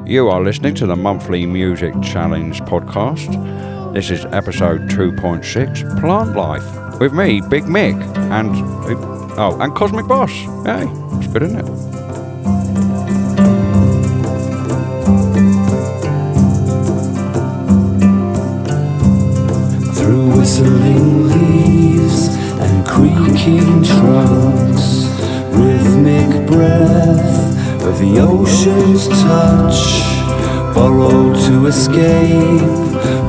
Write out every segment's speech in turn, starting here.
You are listening to the Monthly Music Challenge podcast. This is episode 2.6, Plant Life, with me, Big Mick, and Cosmic Bos. Hey, it's good, isn't it? Through whistling leaves and creaking trunks, rhythmic breath of the ocean's touch, burrow to escape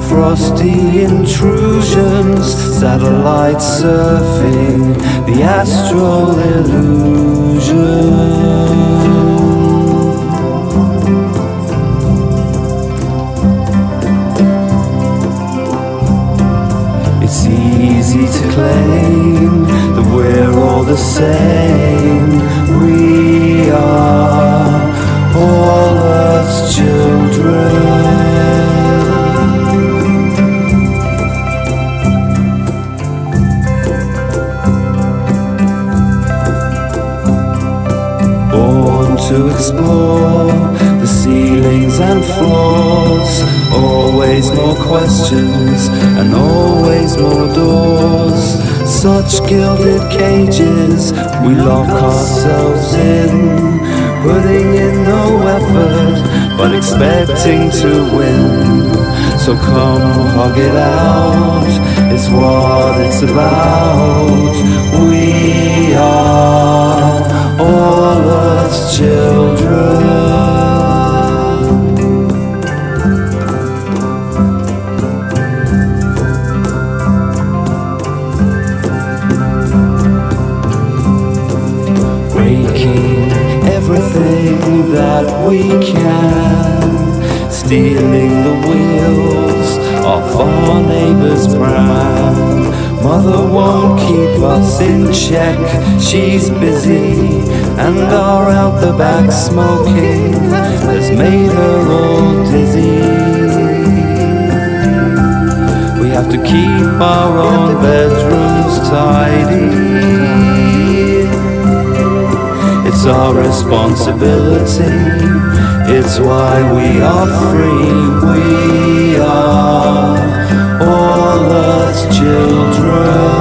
frosty intrusions, satellite surfing the astral illusion. It's easy to claim that we're all the same. We are all Earth's children. Born to explore the ceilings and floors, always more questions and always more doors. Such gilded cages we lock ourselves in, putting in no effort but expecting to win. So come hug it out, it's what it's about. We are all Earth's children. Everything that we can, stealing the wheels of our neighbor's pram. Mother won't keep us in check, she's busy, and our out the back smoking has made her all dizzy. We have to keep our own bedrooms tidy. It's our responsibility, it's why we are free. We are all Earth's children.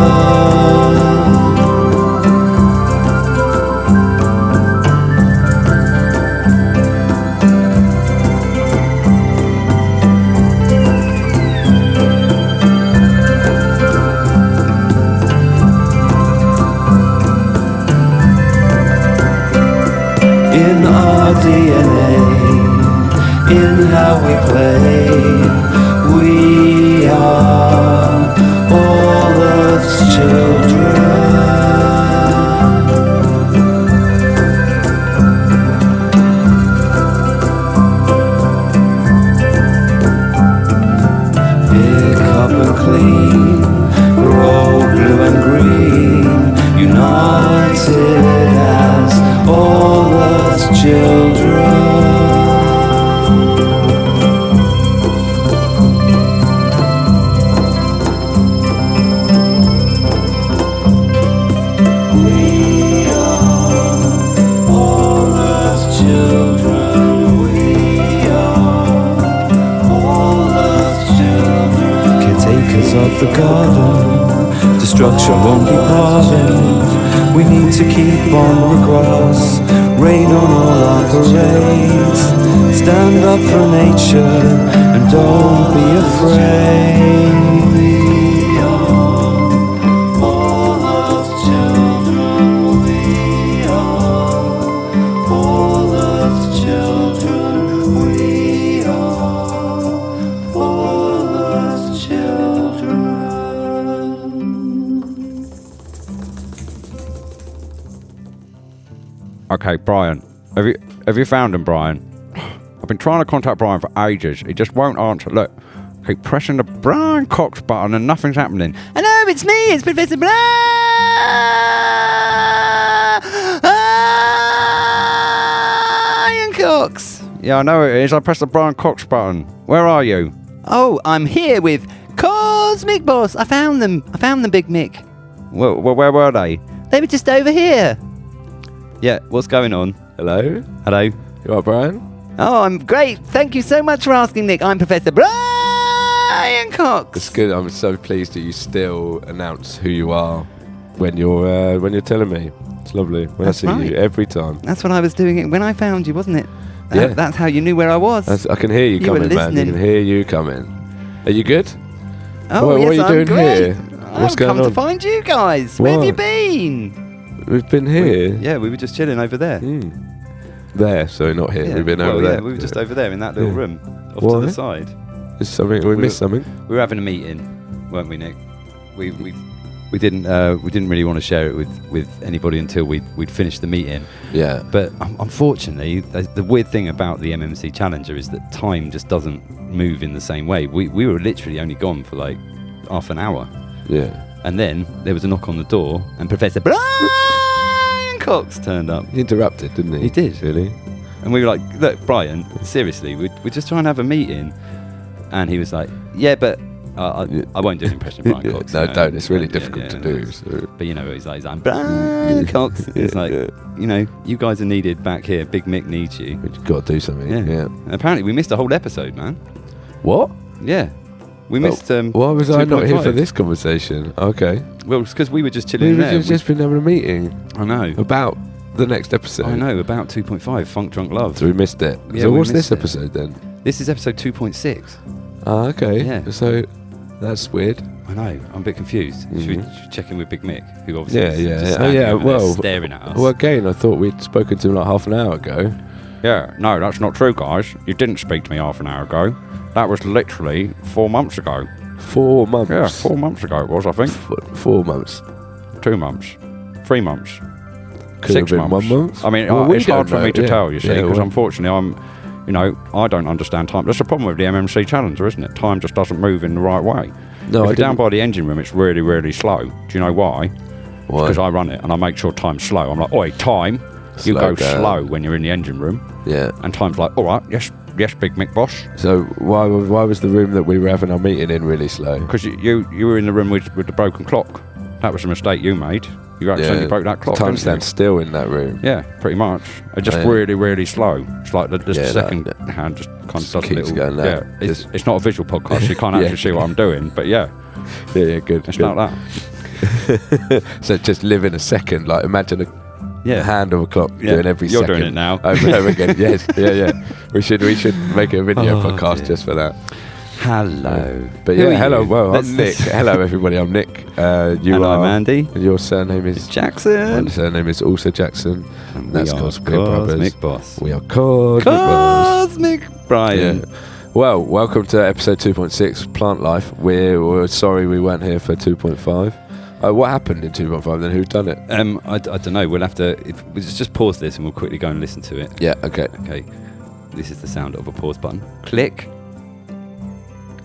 In our DNA, in how we play, we are all Earth's children. Pick up and clean, grow blue and green, united as all Earth's children. We are all Earth's children. We are all Earth's children. Caretakers of the garden, destruction won't be pardoned. We need to keep on the grass, rain on all our parades. Stand up for nature and don't be afraid. We are all Earth's children. We are all Earth's children. We are all Earth's children. Okay, Brian, have you found him, Brian? I've been trying to contact Brian for ages. He just won't answer. Look, I keep pressing the Briiiiiiiiian Cox button and nothing's happening. Hello, it's me. It's Professor Briiiiiiiiiiian Cox. Yeah, I know it is. I pressed the Briiiiiiiiian Cox button. Where are you? Oh, I'm here with Cosmic Bos. I found them, Big Mick. Well, where were they? They were just over here. Yeah, what's going on? Hello? Hello? You alright, Brian? Oh, I'm great. Thank you so much for asking, Nick. I'm Professor Briiiiiiiiian Cox. It's good. I'm so pleased that you still announce who you are when you're telling me. It's lovely. When That's I see right. you every time. That's what I was doing when I found you, wasn't it? Yeah. That's how you knew where I was. I can hear you You were coming, man. I listening. can hear you coming. Are you good? Oh, what yes, are you I'm doing great. here? What's I've going come to on? find you guys. Where have What? you been? We've been here. Yeah, we were just chilling over there. There, so not here. Yeah, We've been well, over there. Yeah, we were just over there in that little Yeah. room, off Why? to the side. There's something. We missed something. We were having a meeting, weren't we, Nick? We didn't really want to share it with anybody until we'd finished the meeting. Yeah. But unfortunately, the weird thing about the MMC Challenger is that time just doesn't move in the same way. We were literally only gone for like half an hour, Yeah. and then there was a knock on the door, and Professor Briiiiiiiiiian Cox turned up. He interrupted, didn't he? He did. Really? And we were like, look, Brian, seriously, we're just trying to have a meeting. And he was like, yeah, but I won't do an impression of Brian Cox. No, you know. don't. It's really Yeah, difficult to do. no. So. But you know, he's like I'm Brian Cox. It's like, you know, you guys are needed back here. Big Mick needs you. We've got to do something. Yeah. Yeah. And apparently, we missed a whole episode, man. What? Yeah. We missed. Why was I not here for 2.5. this conversation? Okay. Well, it's because we were just chilling We've there. just been having a meeting I know. about the next episode. I know about 2.5 Funk Drunk Love. So we missed it. Yeah, So we what's this missed it. episode then? This is episode 2.6. Ah, okay. Yeah. So that's weird. I know. I'm a bit confused. Mhm. Should we check in with Big Mick, who obviously Yeah, is yeah, just yeah. Oh, standing yeah, over there well- staring at us. Well, again, I thought we'd spoken to him like half an hour ago. Yeah, no, that's not true, guys. You didn't speak to me half an hour ago. That was literally 4 months ago. 4 months. Yeah, 4 months ago it was, I think. 4 months. 2 months. 3 months. Could 6 have been months. 1 month. I mean, Well, we it's hard don't for know, me to yeah. tell, you see, Yeah, because well- unfortunately I don't understand time. That's the problem with the MMC Challenger, isn't it? Time just doesn't move in the right way. No, if I you're down didn't. by the engine room, it's really, really slow. Do you know why? Why? Because I run it and I make sure time's slow. I'm like, oi, time, you Slow go down. slow when you're in the engine room. Yeah. And time's like, all right, yes, Big Mick Boss. So why was the room that we were having our meeting in really slow? Because you were in the room with the broken clock. That was a mistake you made. You accidentally broke that clock. Time didn't you? stands still in that room. Yeah, pretty much. It's just Yeah. really, really slow. It's like the Yeah, second that- hand just kind of just does a keeps little. going yeah, there. it's not a visual podcast, so you can't Yeah. actually see what I'm doing. But yeah, Yeah, good. it's good. like that. So just live in a second. Like imagine a hand of a clock Yeah. doing every You're second. doing it now. Over and over again. Yes. Yeah. We should make a video Oh, podcast dear. just for that. Hello. But Who yeah, are hello. you? Well, Let's- I'm Nick. Hello, everybody. I'm Nick. You Hello, are Mandy. Your surname is Jackson. My surname is also Jackson. And That's we are Cosmic Brothers. Cosmic Bos. We are Cosmic Bos. Cosmic Brian. Yeah. Well, welcome to episode 2.6, Plant Life. We're sorry we weren't here for 2.5. What happened in 2.5 then? Who done it? I don't know. We'll have to. We'll just pause this and we'll quickly go and listen to it. Yeah. Okay. Okay. This is the sound of a pause button. Click.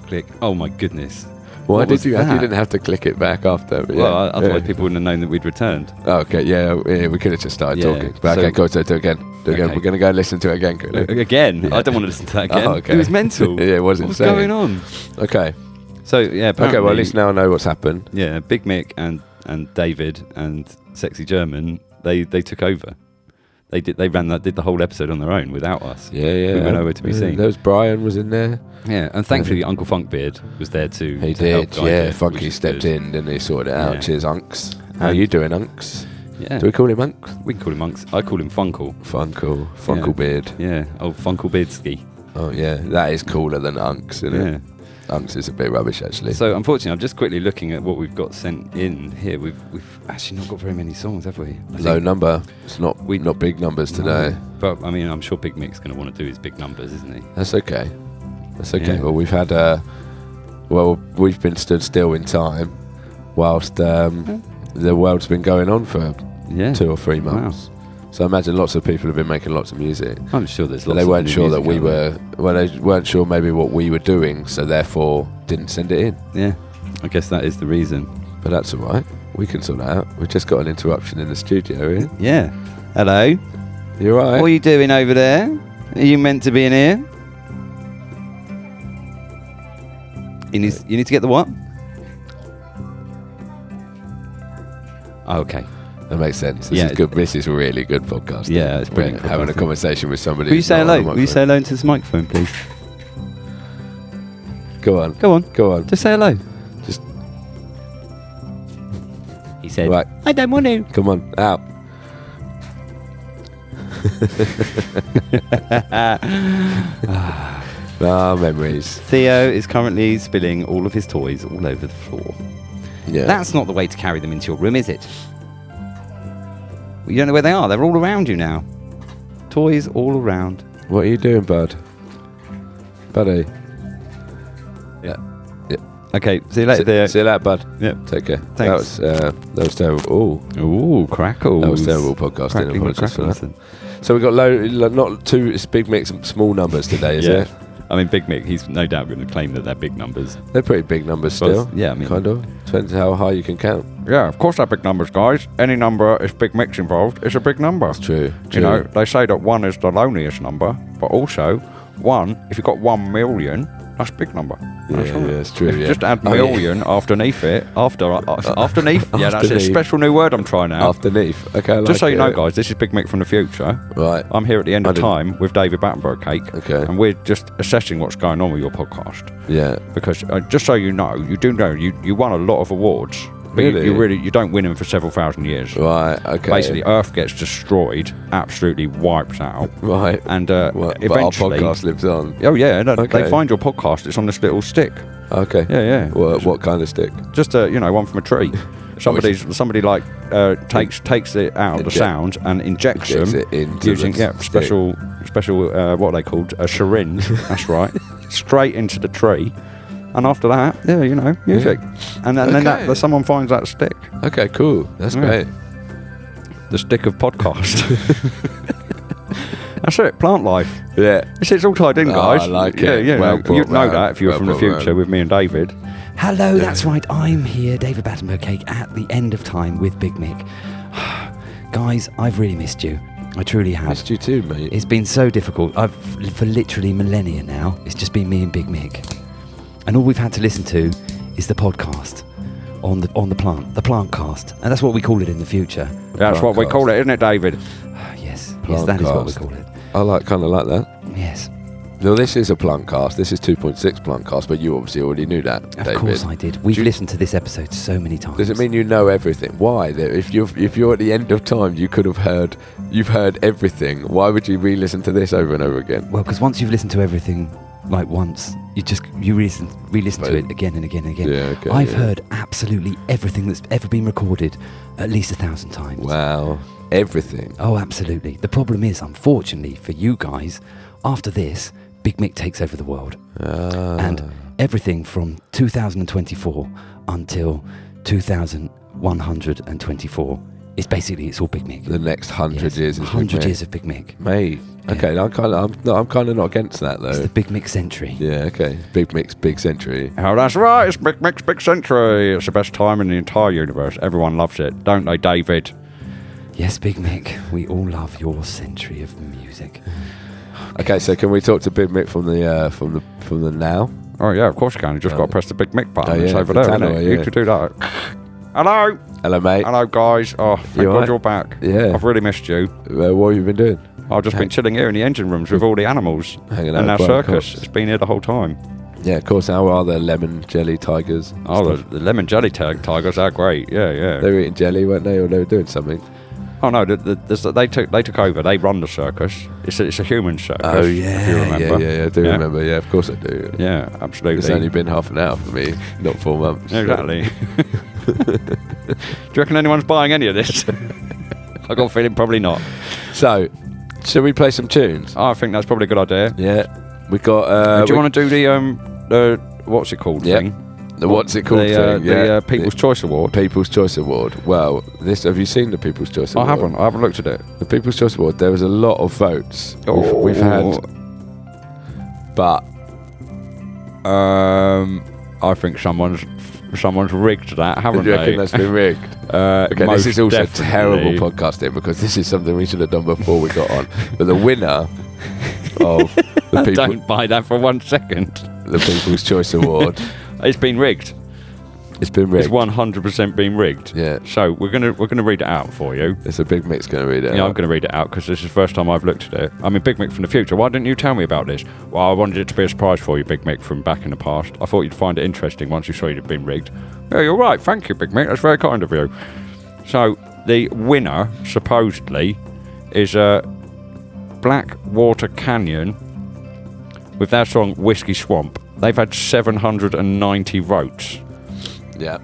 Click. Oh my goodness. Why What did was you? that? You didn't have to click it back after. But Well, yeah. otherwise Yeah. people wouldn't have known that we'd returned. Oh, okay. Yeah. We could have just started Yeah, talking. But so- okay, go do it again. Do it again. Okay. We're gonna go and listen to it again. Quickly. Again? Yeah. I don't want to listen to that again. Oh, okay. It was mental. Yeah, it was What insane. was going on? Okay. So yeah. Apparently, Okay. Well, at least now I know what's happened. Yeah, Big Mick and David and Sexy German, they took over. They did the whole episode on their own without us. Yeah. Yeah. We were nowhere to be seen. There was Brian was in there. Yeah, and thankfully Uncle Funkbeard was there too. He to help did. guide Yeah. it, which Funky is stepped good. in, didn't he? Sorted it out. Yeah. Cheers, Unks. How And- you doing, Unks? Yeah, Do we call him Unks? we can call him Unks. I call him Funkle. Funkle beard. Yeah, old Funkle Beardsky. Oh yeah, that is cooler than Unks, isn't Yeah. it? Unks is a bit rubbish actually. So unfortunately, I'm just quickly looking at what we've got sent in here. We've actually not got very many songs, have we? I Low think- number. It's not big numbers today. No. But I mean, I'm sure Big Mick's going to want to do his big numbers, isn't he? That's okay. That's okay. Yeah. Well, we've had we've been stood still in time, whilst the world's been going on for Yeah. 2 or 3 months. So I imagine lots of people have been making lots of music. I'm sure there's But lots. they weren't of sure new that music we out there. were. Well, they weren't sure maybe what we were doing, so therefore didn't send it in. Yeah, I guess that is the reason. But that's all right. We can sort that out. We've just got an interruption in the studio here. Yeah. Hello. You all right? What are you doing over there? Are you meant to be in here? You need to get the what? Oh, okay. That makes sense. This Yeah. is good. This is really good podcasting. Yeah, it's brilliant Having a podcasting. conversation with somebody. Will you who's say not on hello? the Will you say microphone. hello into this microphone, please? Go on. Go on. Go on. Just say hello. Just He said, right. I don't want to. Come on. Out. Memories. Theo is currently spilling all of his toys all over the floor. Yeah. That's not the way to carry them into your room, is it? You don't know where they are. They're all around you now. Toys all around. What are you doing, bud? Buddy. Yeah. Yeah. Okay, see you later, Theo. See you later, bud. Yep. Take care. Thanks. That was terrible. Ooh. Ooh, crackles. That was terrible podcasting. Crackling the Apologies for that. crackles. So we've got not two. It's big mix of small numbers today, is Yeah. it? I mean, Big Mick, he's no doubt going to claim that they're big numbers. They're pretty big numbers Well, still. yeah, I mean- kind of. Depends how high you can count. Yeah, of course they're big numbers, guys. Any number, if Big Mix involved, is a big number. That's true. You know, they say that 1 is the loneliest number, but also 1, if you've got 1 million, that's a big number. Yeah, it's true. If you Yeah. just add Oh, yeah. million afterneath it, afterneath, yeah, that's a Afterneath. special new word I'm trying out. Underneath. Okay. I like Just so you know, it. guys, this is Big Mick from the future. Right. I'm here at the end I of didn't- time with David Battenberg Cake, Okay. and we're just assessing what's going on with your podcast. Yeah. Because just so you know, you won a lot of awards, but Really? you don't win them for several thousand years. Right. Okay. Basically, Earth gets destroyed, absolutely wiped out, Right. and Well, but our eventually. podcast lives on. Oh yeah, no, Okay. they find your podcast. It's on this little stick. Okay. Yeah. What kind of stick? Just one from a tree. Somebody like takes it out of the sound and injects Injects them it into using the special what are they called, a syringe. That's right, straight into the tree. And after that, music. And then Okay. someone finds that stick, Okay. Cool. That's Yeah. great. the stick of podcast. That's it. Plant life. Yeah. It's all tied in, Oh, guys. I like yeah, it. Yeah, Well you'd brought know round. that if you were Well from the brought future round. with me and David. Hello, that's right. I'm here, David Battenberg Cake, at the end of time with Big Mick. Guys, I've really missed you. I truly have. Missed you too, mate. It's been so difficult. For literally millennia now, it's just been me and Big Mick. And all we've had to listen to is the podcast on the plant cast. And that's what we call it in the future. That's what we Plantcast. call it, isn't it, David? Yes, that is what we Plantcast. call it. I kind of like that. Yes, No, this is a Plantcast. This is 2.6 Plantcast, but you obviously already knew that, of David. course I did. We've Do you- listened to this episode so many times. Does it mean you know everything? Why? If you're at the end of time, you've heard everything. Why would you re-listen to this over and over again? Well, because once you've listened to everything, like once, you re-listen to it again and again and again. Yeah, okay, I've yeah. heard absolutely everything that's ever been recorded at least 1,000 times. Wow, everything. Oh, absolutely. The problem is, unfortunately for you guys, after this, Big Mick takes over the world. And everything from 2024 until 2124 is basically, it's all Big Mick. The next 100 years is 100 Big Mick. years of Big Mick. Mate. Okay, I'm kind of not against that It's though. the Big Mick century. Yeah, okay. Big Mix, Big Century. Oh, that's right. It's Big Mix, Big Century. It's the best time in the entire universe. Everyone loves it, don't they, David? Yes, Big Mick, we all love your century of music. Okay, so can we talk to Big Mick from the now? Oh yeah, of course you can. You just got to press the Big Mick button. Oh, It's yeah, over the there, isn't tannoy, it? yeah. You could do that. Hello. Hello, mate. Hello, guys. Oh, thank You God alright? you're back. Yeah. I've really missed you. What have you been doing? I've just been chilling here in the engine rooms with all the animals. Hanging out And our with Brian circus. Cox. It's been here the whole time. Yeah, of course. How are the lemon jelly tigers? Oh, the lemon jelly tigers are great. Yeah, yeah. They were eating jelly, weren't they? Or they were doing something. Oh no, they took over. They run the circus. It's a human circus. Oh if you remember. yeah. I do remember. Yeah, of course I do. Yeah, absolutely. It's only been half an hour for me, not 4 months. so- Exactly. Do you reckon anyone's buying any of this? I got a feeling probably not. So, shall we play some tunes? I think that's probably a good idea. Yeah, we got. Do you want to do the what's it called Yeah. thing? the what's it called thing? The People's Choice Award. People's Choice Award. Well, have you seen the People's Choice I Award? haven't looked at it. The People's Choice Award. There was a lot of votes. Oh. We've had, but I think someone's rigged that, haven't do you reckon they? that's been rigged? Okay, Most this is also definitely. terrible podcasting because this is something we should have done before we got on. But the winner of the Don't buy that for 1 second. People's Choice Award. It's been rigged. It's been rigged. It's 100% been rigged. Yeah. So we're gonna read it out for you. It's a Big Mick's going to read it. Yeah, I'm going to read it out because this is the first time I've looked at it. I mean, Big Mick from the future. Why didn't you tell me about this? Well, I wanted it to be a surprise for you, Big Mick from back in the past. I thought you'd find it interesting once you saw it had been rigged. Yeah, you're right. Thank you, Big Mick. That's very kind of you. So the winner supposedly is Blackwater Canyon with their song Whiskey Swamp. They've had 790 votes. Yeah.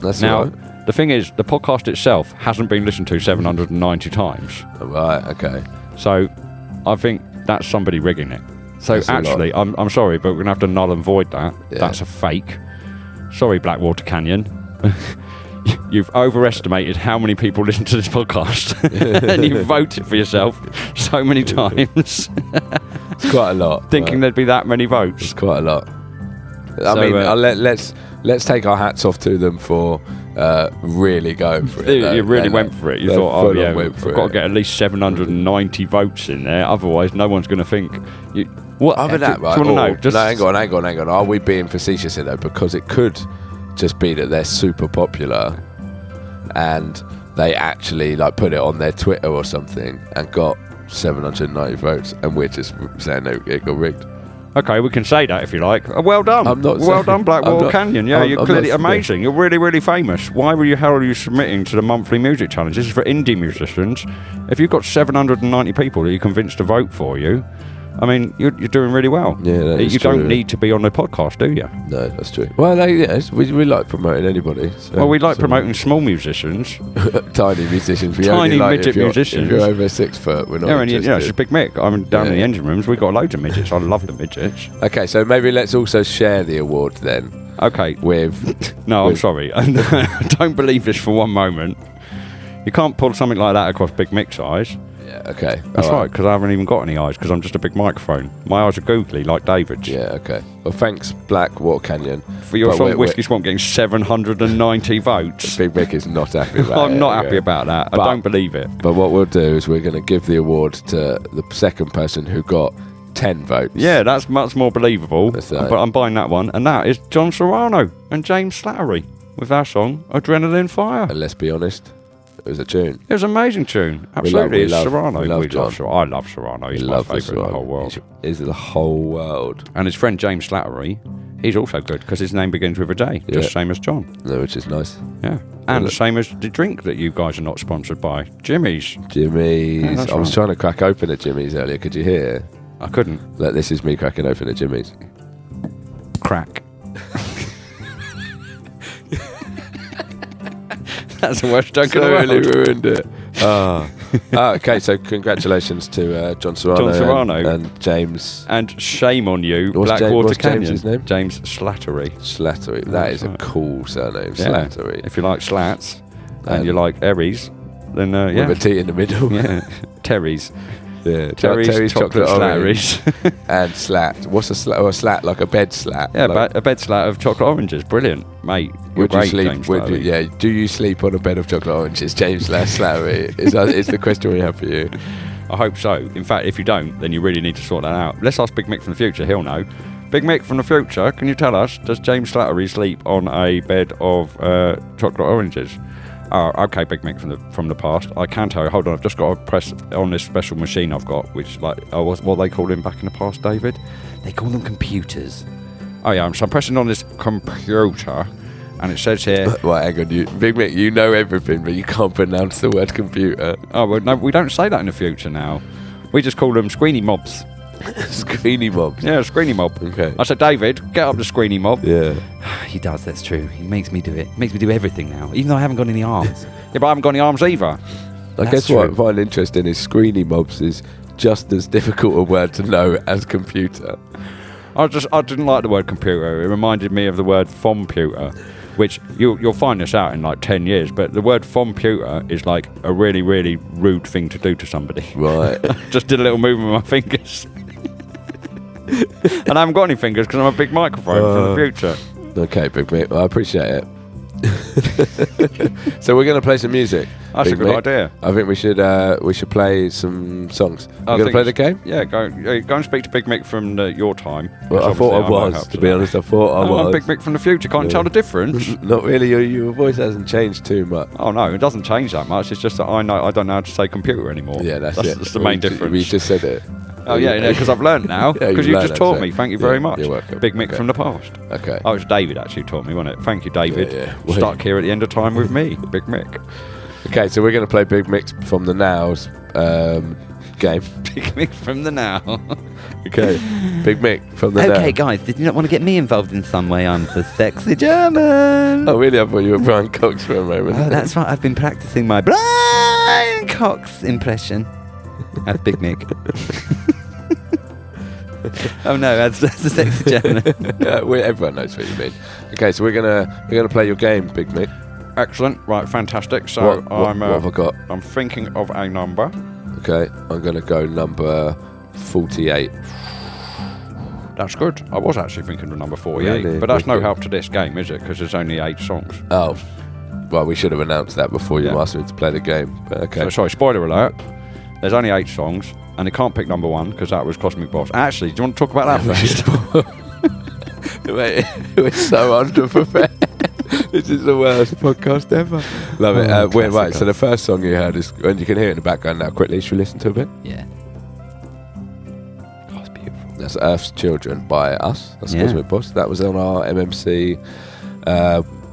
That's Now, right. the thing is, the podcast itself hasn't been listened to 790 times. Right, okay. So I think that's somebody rigging it. So That's a lot. actually, I'm sorry, but we're going to have to null and void that. Yeah. That's a fake. Sorry, Blackwater Canyon. You've overestimated how many people listen to this podcast. And you've voted for yourself so many times. It's quite a lot. Thinking right. there'd be that many votes. It's quite a lot. I So, mean, let's take our hats off to them for really going for it. You really They, went for it. You they thought, oh full on yeah, went we've for got it. to get at least 790 votes in there. Otherwise, no one's going to think. What? Other than that, do right? you want to know? Just No, hang on. Are we being facetious here though? Because it could just be that they're super popular, and they actually like put it on their Twitter or something and got 790 votes, and we're just saying no, it got rigged. Okay, we can say that if you like. Well done. I'm not well saying- done, Blackwater I'm not- Canyon. Yeah, I'm- you're I'm clearly not- amazing. You're really, really famous. Why were you? How are you submitting to the monthly music challenge? This is for indie musicians. If you've got 790 people that you convinced to vote for you, I mean, you're doing really well. Yeah, that is you true. don't need to be on the podcast, do you? No, that's true. Well, yes, we like promoting anybody. So, Well, we like promoting small musicians. tiny musicians. We Tiny only like midget if you're, musicians. If you're over 6 foot, we're not Yeah, and you know, it's interested. a big Mick. I'm down in the Yeah. engine rooms. We've got loads of midgets. I love the midgets. Okay, so maybe let's also share the award then Okay. with. No, I'm with- sorry. I don't believe this for one moment. You can't pull something like that across Big Mick's eyes. Yeah, okay. That's all right, because I haven't even got any eyes, because I'm just a big microphone. My eyes are googly, like David's. Yeah, okay. Well, thanks, Blackwater Canyon. For your But song we're- Whiskey Swamp getting 790 votes. Big Mick is not happy about it. I'm not happy okay. about that. I But- don't believe it. But what we'll do is we're going to give the award to the second person who got 10 votes. Yeah, that's much more believable. That's right. But I'm buying that one. And that is John Serrano and James Slattery with our song Adrenaline Fire. And let's be honest, it was a tune. It was an amazing tune. Absolutely. we it's love- Serrano. we love John. I love Serrano. He's my favourite in the whole world. Is the whole world. And his friend James Slattery, he's also good because his name begins with a J, Yeah. just same as John. No, which is nice. Yeah. And the same as the drink that you guys are not sponsored by, Jimmy's. Jimmy's. Yeah, that's I was right. trying to crack open a Jimmy's earlier. Could you hear? I couldn't Like, this is me cracking open a Jimmy's. crack. That's the worst joke in the Totally world. ruined it. Okay, so congratulations to John Serrano, John Serrano. and James And shame on you, What's Blackwater what's Canyon. James's name? James Slattery. Slattery. That That's is a right. cool surname, Yeah. Slattery. If you like slats and And- you like Aries, then yeah. With a T in the middle. Yeah. Terry's. Yeah, Terry's chocolate orange Slattery's. and slat. What's a slat? Or a slat like a bed slat? Yeah, like, a bed slat of chocolate oranges. Brilliant, mate. You're would you great, sleep? James Would you, Slattery. yeah. Do you sleep on a bed of chocolate oranges, James Slattery? is the question we have for you? I hope so. In fact, if you don't, then you really need to sort that out. Let's ask Big Mick from the future. He'll know. Big Mick from the future, can you tell us, does James Slattery sleep on a bed of chocolate oranges? Oh, okay, Big Mick from the past. I can tell you. Hold on, I've just got to press on this special machine I've got, which is like, what they called him back in the past, David? They call them computers. Oh yeah, so I'm pressing on this computer, and it says here. Right, hang on, Big Mick, you know everything, but you can't pronounce the word computer. Oh well, no, we don't say that in the future now. We just call them Squeenie Mobs. Screeny mobs. Yeah, Squeenie Mob. Okay. I said, David, get up the Squeenie Mob. Yeah. He does, that's true. He makes me do it. He makes me do everything now, even though I haven't got any arms. Yeah, but I haven't got any arms either. I That's guess what I true. find interesting is screeny mobs is just as difficult a word to know as computer. I didn't like the word computer. It reminded me of the word fomputer, which you'll find this out in like 10 years. But the word fomputer is like a really, really rude thing to do to somebody. Right. Just did a little movement with my fingers. And I haven't got any fingers because I'm a big microphone from the future. Okay, Big Mick, I appreciate it. So we're going to play some music. That's a Big good Mick. idea. I think we should play some songs. I We're going to think play the game? Yeah, go and speak to Big Mick from your time. Well, I Because thought I obviously might was, help to be honest. I thought I No, I'm was. Big Mick from the future. Can't tell the difference. Not really. Your voice hasn't changed too much. Oh no, it doesn't change that much. It's just that I don't know how to say computer anymore. Yeah, that's it. That's the main difference. We just said it. Oh yeah, because I've learned now. Yeah, Because you've you learned just taught that, me. so- Thank you yeah, very much. you're welcome. Big Mick Okay. from the past. Okay. Oh, it was David actually taught me, wasn't it? Thank you, David. Yeah. Stuck here at the end of time with me, Big Mick. Okay, so we're going to play Big Mick's from the Nows game. Big Mick from the now. Okay, Big Mick from the Okay, Now. guys, did you not want to get me involved in some way? I'm the sexy German. Oh, really? I thought you were Brian Cox for a moment. Oh, that's right. I've been practicing my Brian Cox impression as Big Mick. Oh no, that's the sexy German. Yeah, everyone knows what you mean. Okay, so we're gonna play your game, Big Mick. Excellent. Right, fantastic. So What have I got? I'm thinking of a number. Okay, I'm gonna go number 48. That's good. I was actually thinking of number 48, Really? but that's no Wicked. help to this game, is it? Because there's only 8 songs. Oh, well, we should have announced that before you Yeah. asked me to play the game. But okay. So sorry, spoiler alert. There's only 8 songs, and they can't pick number 1 because that was Cosmic Bos. Actually, do you want to talk about that first? Mate, we're so underprepared. This is the worst podcast ever. Love it. Wait, right, so the first song you heard is, and you can hear it in the background now quickly. Should we listen to a bit? Yeah. Oh, it's beautiful. That's Earth's Children by us. That's Yeah. Cosmic Bos. That was on our MMC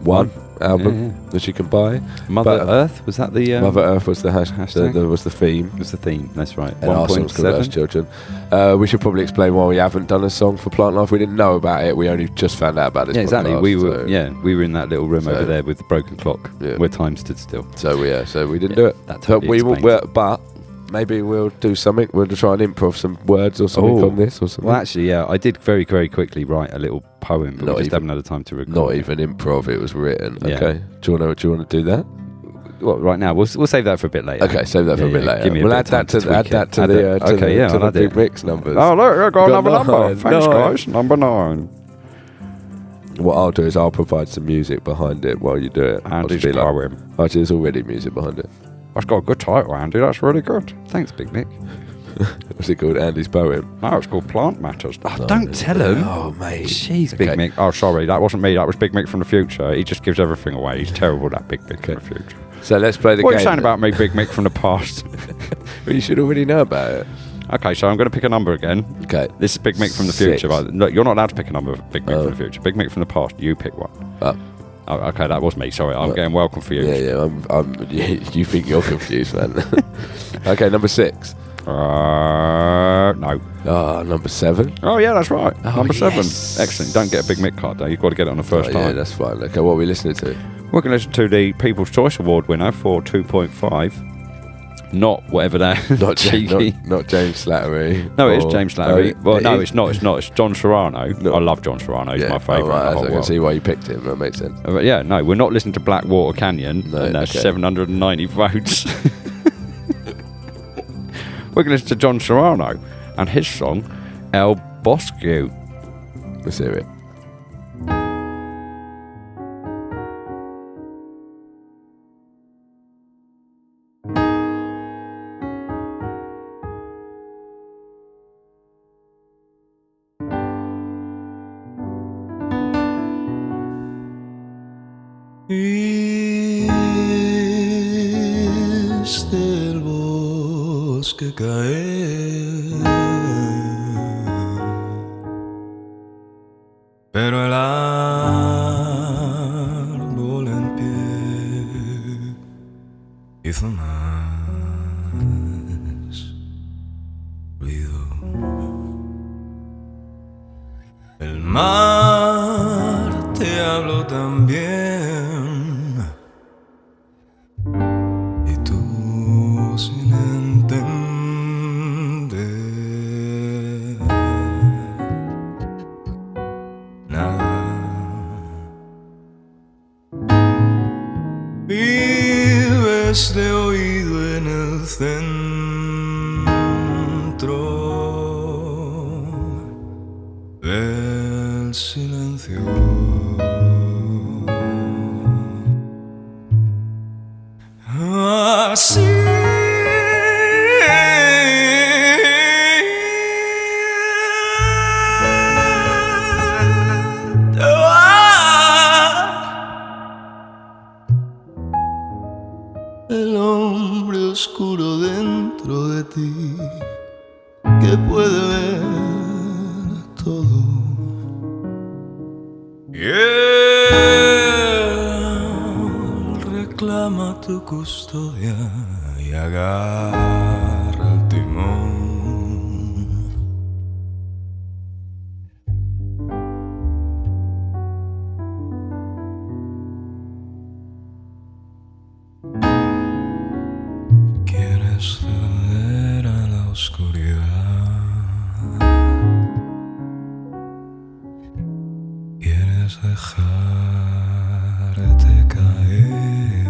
1 album that you can buy. Mother But, Earth, was that the Mother Earth was the hashtag? was the theme. was the theme? That's right. And our song's called Earth's 1.7. Children. We should probably explain why we haven't done a song for Plantlife. We didn't know about it. We only just found out about this. Yeah, exactly. podcast, We were so- we were in that little room so- over there with the broken clock, Yeah. where time stood still. So we didn't Yeah, do it. that But totally explains. but maybe we'll do something. We'll try and improv some words or something on this or something. Well, actually, yeah, I did very, very quickly write a little poem, but Not we just even- haven't had the time to record. Not it. even improv. It was written. Yeah. Okay. Do you want to do that? Well, right now, we'll save that for a bit later. Okay, save that for a bit later. Give me a We'll bit add of time that to tweak it. the Okay, yeah, to I'll the add Big it. Mix numbers. Oh, look, got Got another number. 9. Thanks, 9. guys. Number 9. What I'll do is I'll provide some music behind it while you do it. I'll Andy's just be like, poem. actually, there's already music behind it. That's got a good title, Andy. That's really good. Thanks, Big Mick. What's it called? Andy's poem. No, it's called Plant Matters. Oh, don't tell him. Oh, mate. Jeez, Big Okay. Mick. Oh, sorry, that wasn't me. That was Big Mick from the future. He just gives everything away. He's terrible, that Big Mick from the future. So let's play the What are game. you saying about me, Big Mick from the past? Well, you should already know about it. Okay, so I'm going to pick a number again. Okay. This is Big Mick from the 6. future. Right? Look, you're not allowed to pick a number of Big Mick Oh. from the future. Big Mick from the past, you pick one. Oh. Oh, okay, that was me. Sorry, I'm getting well confused. Yeah. You think you're confused, man. Okay, number 6. No. Oh, number 7. Oh, yeah, that's right. Oh, Number 7. yes. Excellent. Don't get a Big Mick card, though. You've got to get it on the first Yeah, time. that's fine. Okay, what are we listening to? We're going to listen to the People's Choice Award winner for 2.5. Not whatever that Not cheeky. not James Slattery. No, it is James Slattery. Well, no, it- it's not. It's John Serrano. No. I love John Serrano. He's my favourite. Oh, right, in the I whole can world. see why you picked him. That makes sense. But yeah, no, we're not listening to Blackwater Canyon. No, And there's okay. 790 votes. We're going to listen to John Serrano and his song El Bosque. Let's hear it. Viste el bosque caer, pero el árbol en pie hizo más ruido. El mar te habló también, y tú sin entender nada. Vives de oído en el centro del silencio. oscuro dentro de ti que puede ver todo. Y él reclama tu custodia y agarra el timón. Quieres ceder a la oscuridad, quieres dejarte caer.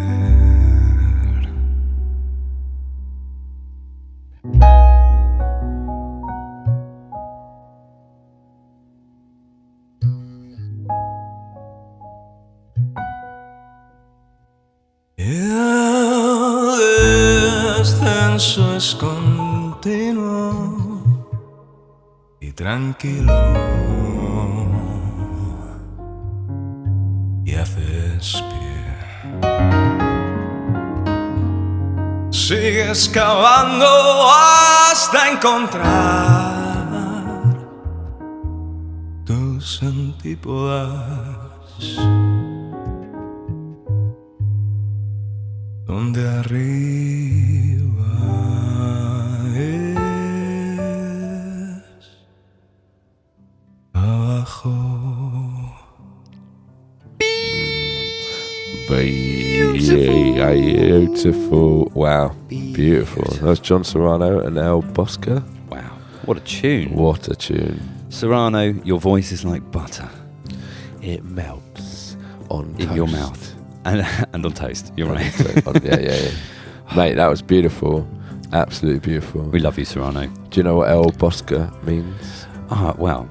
El descenso es continuo y tranquilo, y haces pie. Sigues cavando hasta encontrar tus antípodas, donde arriba es abajo. Beautiful. Wow. Beautiful. That's John Serrano and El Bosca. Wow, what a tune. What a tune. Serrano, your voice is like butter It melts on in toast. your mouth. And on toast, you're right. Yeah. Mate, that was beautiful. Absolutely beautiful. We love you, Serrano. Do you know what El Bosca means? Well,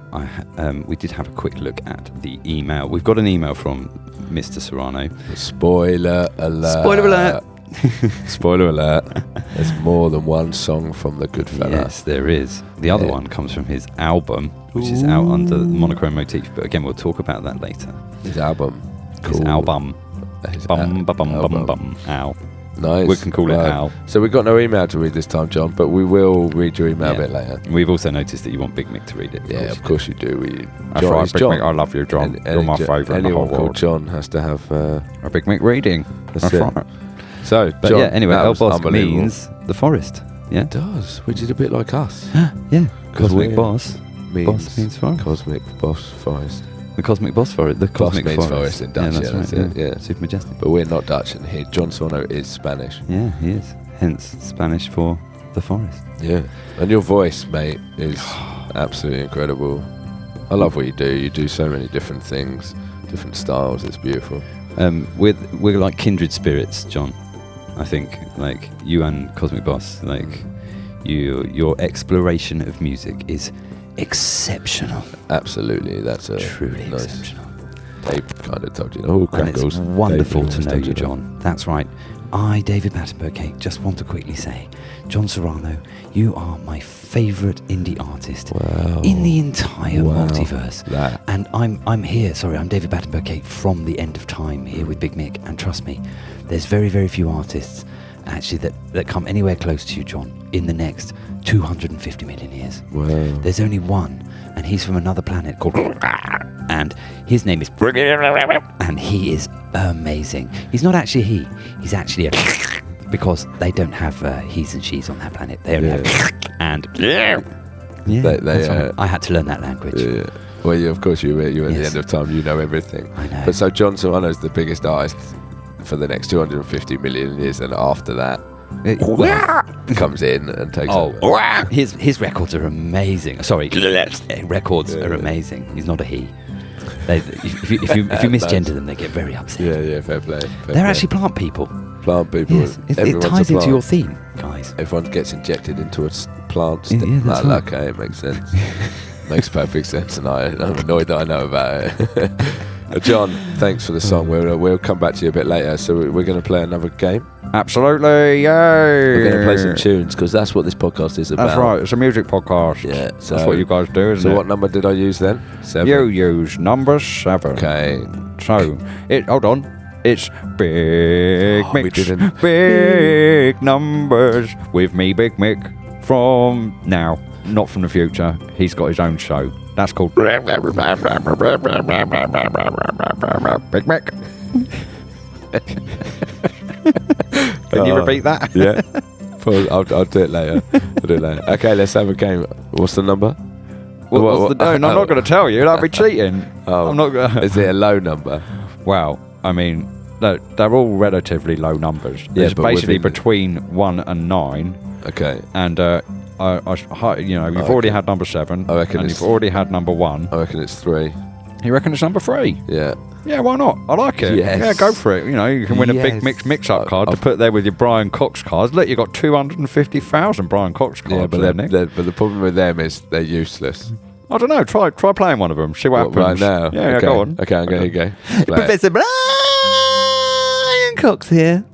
we did have a quick look at the email. We've got an email from Mr. Serrano. Spoiler alert. Spoiler alert. Spoiler alert. There's more than one song from the Goodfella. Yes, there is. The other one comes from his album, which is out under the monochrome motif. But again, we'll talk about that later. His album. His album. His Bum, ba, bum, album. bum, bum. Ow. Nice. We can call it Al. So we've got no email to read this time, John, but we will read your email a bit later. We've also noticed that you want Big Mick to read it. Of course you do. That's John right, is Big John. Mick. I love you, John. You're my favourite in the whole Anyone called world. John has to have A Big Mick reading. That's That's it. right. So, But John, yeah, anyway, that El was Bosque unbelievable. means the forest. Yeah? It does, which is a bit like us. Yeah. Cosmic we're- Bos. Bos means forest. Cosmic Bos forest. The Cosmic Bos forest. The Cosmic means forest. forest in Dutch, Yeah, that's right. yeah. Super majestic. But we're not Dutch, and here John Serrano is Spanish. Yeah, he is. Hence Spanish for the forest. Yeah. And your voice, mate, is absolutely incredible. I love what you do. You do so many different things, different styles. It's beautiful. We're like kindred spirits, John. I think, like you and Cosmic Bos, like your exploration of music is exceptional. Absolutely. That's a Truly nice. exceptional. Dave kind of told you. Oh, And it's crackles. wonderful Dave to always know told you, that. John. That's right. I, David Battenberg, just want to quickly say, John Serrano, you are my favourite indie artist Wow. in the entire Wow. multiverse. That. And I'm here, I'm David Battenberg from the end of time here with Big Mick. And trust me, there's very, very few artists actually that come anywhere close to you, John, in the next 250 million years. Wow. There's only one, and he's from another planet called... And his name is... And he is amazing. He's not actually a he. He's actually a... Because they don't have he's and she's on that planet. They only have... And... Yeah, that's right. I had to learn that language. Yeah. Well, of course you were at the Yes. end of time. You know everything. I know. But so John Serrano is the biggest artist for the next 250 million years, and after that comes in and takes over. His records are amazing. Sorry, records are amazing. He's not a he. If you misgender them, they get very upset. Yeah, fair play. They're actually plant people. plant people. Yes, it Everyone's a ties into plant. your theme, guys. Everyone gets injected into a plant. Yeah, yeah, that's right. Okay, it makes sense. Makes perfect sense, and I'm annoyed that I know about it. John, thanks for the song. We'll come back to you a bit later. So we're going to play another game. Absolutely, yay! We're going to play some tunes because that's what this podcast is about. That's right, it's a music podcast. Yeah, that's what you guys do, isn't it? So what number did I use then? 7. You use number 7. Okay. So, hold on. It's Big Oh, we Mix, didn't. big numbers with me, Big Mick, from now, not from the future. He's got his own show. That's called Big Mick. Can you repeat that? Yeah. I'll do it later. Okay, let's have a game. What's the number? What's the, no, I'm not going to tell you. That'd be cheating. Oh, I'm not gonna, is it a low number? Well, I mean, they're all relatively low numbers. Yeah, It's but basically within- between 1 and 9. Okay. And you've already had number 7. I reckon and it's- you've already had number 1. I reckon it's 3. You reckon it's number 3? Yeah. Yeah, why not? I like it. Yes. Yeah, go for it. You know, you can win a Yes. Big Mix mix-up card to put there with your Briiiiiiiiian Cox cards. Look, you got 250,000 Briiiiiiiiian Cox cards. Yeah, but there, Nick. but the problem with them is they're useless. I don't know. Try playing one of them. See what What, happens. right now? Yeah, okay. go on. Okay, I'm going to go. Play it. Professor Briiiiiiiiian Cox here.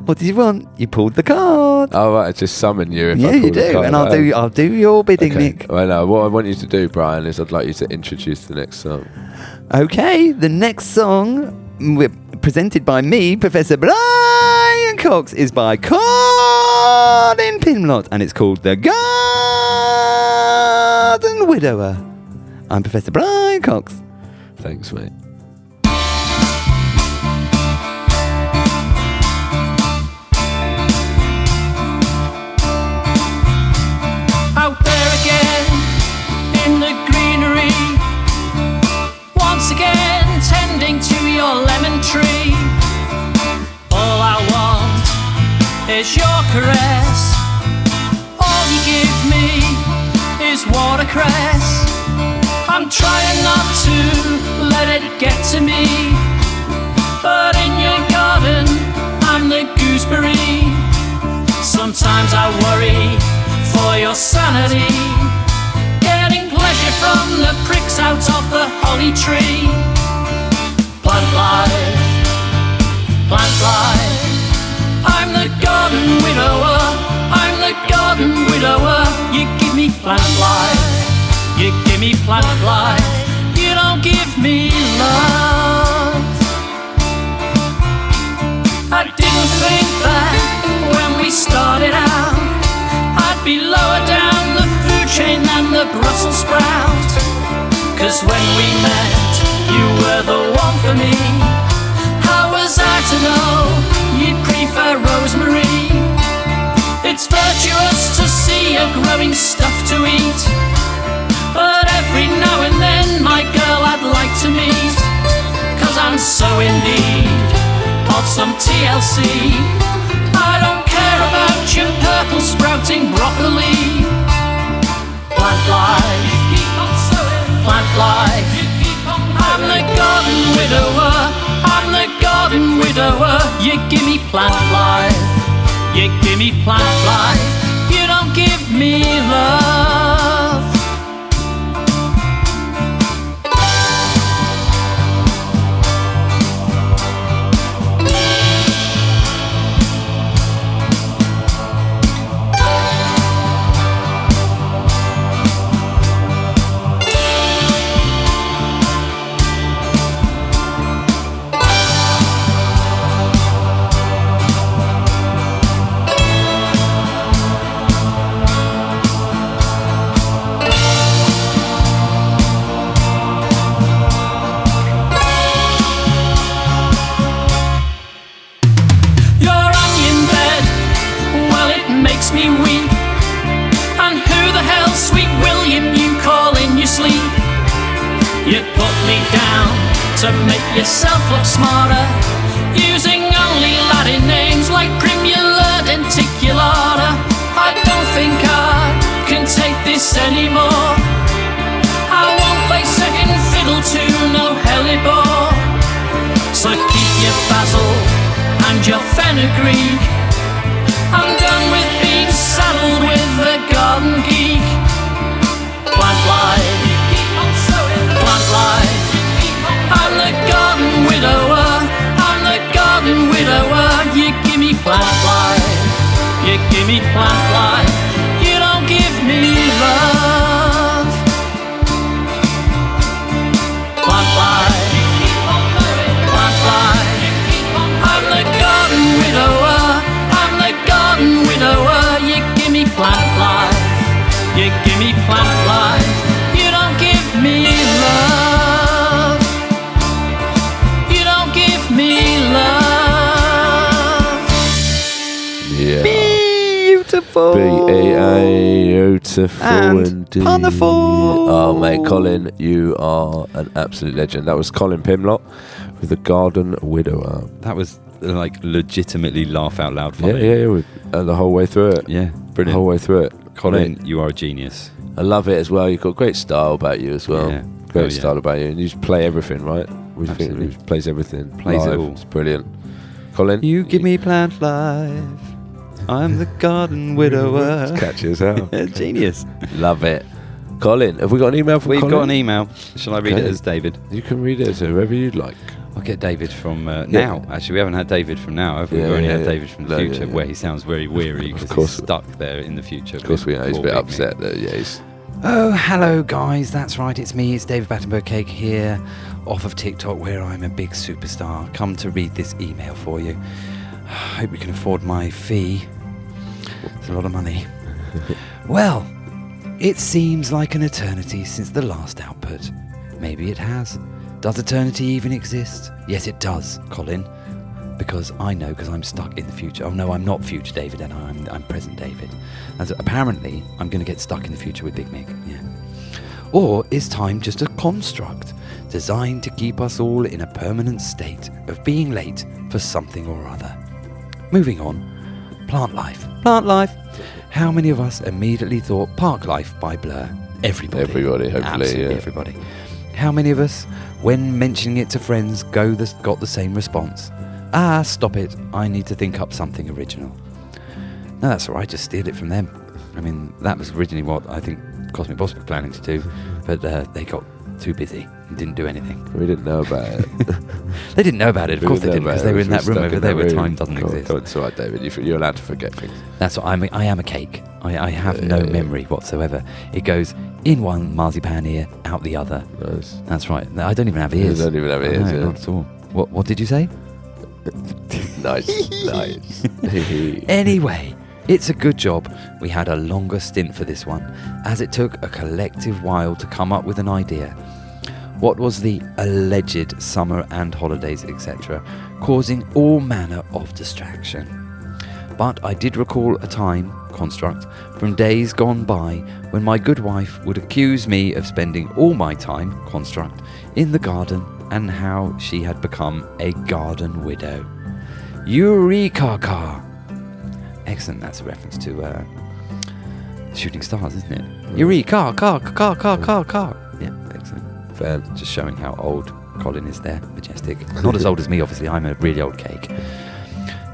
What did you want? You pulled the card. Oh, right, I just summon you. If Yeah, I you pull the do, card and out. I'll do your bidding, Okay. Nick. Well, no, what I want you to do, Brian, is I'd like you to introduce the next song. Okay, the next song presented by me, Professor Briiiiiiiian Cox, is by Colin Pinmlott, and it's called The Garden Widower. I'm Professor Briiiiiiiian Cox. Thanks, mate. Out there again in the greenery, once again tending to your lemon tree. All I want is your caress. All you give me is watercress. I'm trying not to let it get to me, but in your garden I'm the gooseberry. Sometimes I worry for your sanity, getting pleasure from the pricks out of the holly tree. Plant life, plant life, I'm the garden widower, I'm the garden widower. You give me plant life, you give me plant life, you don't give me love. I didn't think that when we started out I'd be lower down the food chain than the Brussels sprout. Cause when we met, you were the one for me. How was I to know you'd prefer rosemary? It's virtuous to see a growing stuff to eat, but every now and then, my girl, I'd like to meet. Cause I'm so in need of some TLC. I don't care about your purple sprouting broccoli. Plant life, plant life, I'm the garden widower, I'm the garden widower. You give me plant life, you give me plant life, you don't give me love. Your onion bed, well it makes me weep. And who the hell, sweet William, you call in your sleep? You put me down to make yourself look smarter, using only Latin names like primula denticulata. I don't think I can take this anymore. I won't play second fiddle to no hellebore. So keep your basil and your fenugreek. I'm done with being saddled with the garden geek. Plant life, plant life, I'm the garden widower, I'm the garden widower. You give me plant life, you give me plant life, you don't give me love. Plant life, plant life, Beautiful. Beautiful And indeed. wonderful. Oh, mate, Colin, you are an absolute legend. That was Colin Pimlott with The Garden Widower. That was like legitimately laugh out loud Yeah, funny. yeah, the whole way through it. Yeah, The brilliant. whole way through it. Colin, Mate, you are a genius. I love it as well. You've got great style about you as well. Yeah. Great Oh, yeah. style about you. And you just play everything, right? We think Absolutely. he plays everything. Plays it live. all. It's brilliant. Colin? You give me plant life. I'm the garden widower. It's catchy as hell. Genius. Love it. Colin, have we got an email from We've Colin? got an email. Shall I read it Okay. as David? You can read it to whoever you'd like. I'll get David from now. Actually, we haven't had David from now, have we? Yeah, We've only yeah, had yeah. David from the No, future, yeah, yeah. where he sounds very weary because course. he's stuck there in the future. Of course we are. He's a Poor bit Big upset that, yeah, he's... Oh, hello guys, that's right, it's me, it's David Battenberg Cake here, off of TikTok where I'm a big superstar. Come to read this email for you. Hope you can afford my fee. It's a lot of money. Well, it seems like an eternity since the last output. Maybe it has. Does eternity even exist? Yes, it does, Colin. Because I know, because I'm stuck in the future. Oh no, I'm not future David, and I'm present David. And so apparently, I'm going to get stuck in the future with Big Mick. Yeah. Or is time just a construct designed to keep us all in a permanent state of being late for something or other? Moving on, plant life. Plant life. How many of us immediately thought Park Life by Blur? Everybody. Everybody, hopefully, Absolutely yeah. everybody. How many of us, when mentioning it to friends, got the same response? Ah, stop it. I need to think up something original. No, that's all right. Just steal it from them. I mean, that was originally what I think Cosmic Bos were planning to do, but they got too busy and didn't do anything. We didn't know about it. They didn't know about it. Of course they didn't, because they were in that room stuck over in there that where room. time doesn't exist. It's all right, David. You're allowed to forget things. That's what I am a cake. I have no Yeah. memory whatsoever. It goes in one marzipan ear, out the other. Nice. That's right. I don't even have ears. You don't even have ears, No, yeah. not at all. What did you say? Nice. Nice. Anyway, it's a good job we had a longer stint for this one, as it took a collective while to come up with an idea. What was the alleged summer and holidays, etc., causing all manner of distraction. But I did recall a time construct from days gone by when my good wife would accuse me of spending all my time construct in the garden, and how she had become a garden widow. Eureka! Excellent, that's a reference to Shooting Stars, isn't it? Eureka! Car. Yeah, excellent. Fan. Just showing how old Colin is there. Majestic. Not as old as me, obviously. I'm a really old cake.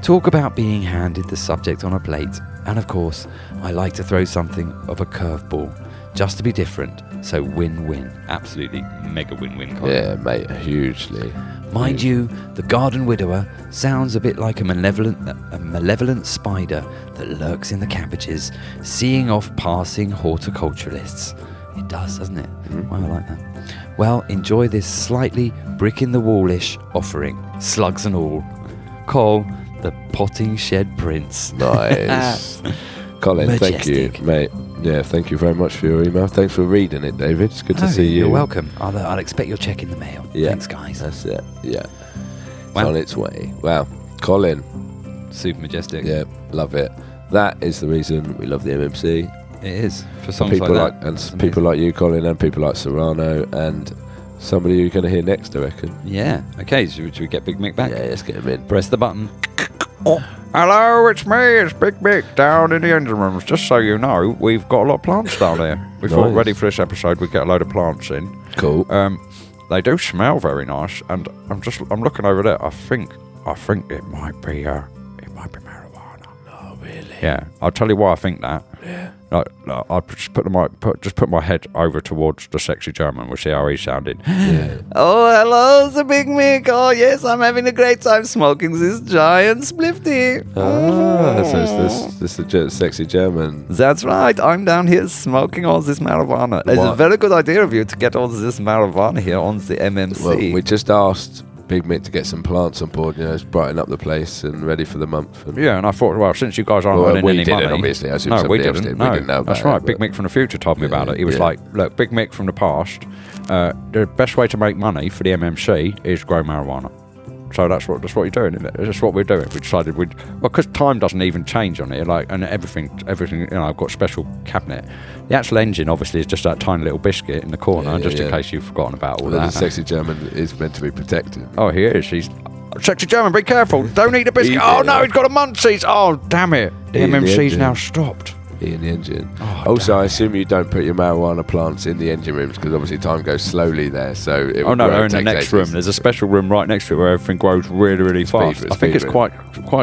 Talk about being handed the subject on a plate. And of course, I like to throw something of a curveball, just to be different. So win-win. Absolutely mega win-win, Colin. Yeah, mate, hugely. Mind you, the garden widower sounds a bit like a malevolent spider that lurks in the cabbages, seeing off passing horticulturalists. It does, doesn't it? Mm-hmm. Well, I like that. Well, enjoy this slightly brick-in-the-wallish offering, slugs and all. Call the Potting Shed Prince. Nice. Colin, thank you, Majestic. mate. Yeah, thank you very much for your email. Thanks for reading it, David. It's good to see you. You're welcome. I'll expect your check in the mail. Yeah. Thanks, guys. That's it. Yeah. It's Wow. on its way. Wow. Colin. Super majestic. Yeah, love it. That is the reason we love the MMC. It is. For songs People like like that. and It's people like you, Colin, and people like Serrano, and somebody you're going to hear next, I reckon. Yeah. Okay, should we get Big Mick back? Yeah, let's get him in. Press the button. Hello, it's me, it's Big Mick down in the engine rooms. Just so you know, we've got a lot of plants down there. We thought, Nice. ready for this episode, we'd get a load of plants in. Cool. They do smell very nice, and I'm looking over there. I think it might be marijuana. Oh, really? Yeah, I'll tell you why I think that. Yeah. I'll just put my head over towards the sexy German. We'll see how he's sounding. Yeah. Oh, hello, the Big Mick. Oh, yes, I'm having a great time smoking this giant splifty. Ah, so it's the sexy German. That's right. I'm down here smoking all this marijuana. It's a What? very good idea of you to get all this marijuana here on the MMC. Well, we just asked Big Mick to get some plants on board, it's brighten up the place and ready for the month. And Yeah, and I thought, well, since you guys aren't Well, earning we any didn't, money, obviously. I assume no, we somebody else didn't. did. No, We didn't know that's about right. it, Big but- Mick from the future told me about it. He was Yeah. like, "Look, Big Mick from the past. The best way to make money for the MMC is grow marijuana." So that's what you're doing, isn't it? That's what we're doing. We decided because time doesn't even change on it, and everything. I've got a special cabinet. The actual engine, obviously, is just that tiny little biscuit in the corner, in case you've forgotten about all that. The sexy German is meant to be protected. Oh, he is. He's sexy German. Be careful! Don't eat the biscuit. Oh no, he's got a munchies. Oh damn it! The MMC's now stopped. In the engine. Also, I assume you don't put your marijuana plants in the engine rooms because obviously time goes slowly there. So they're in the next room. There's a special room right next to it where everything grows really, really fast. I think it's quite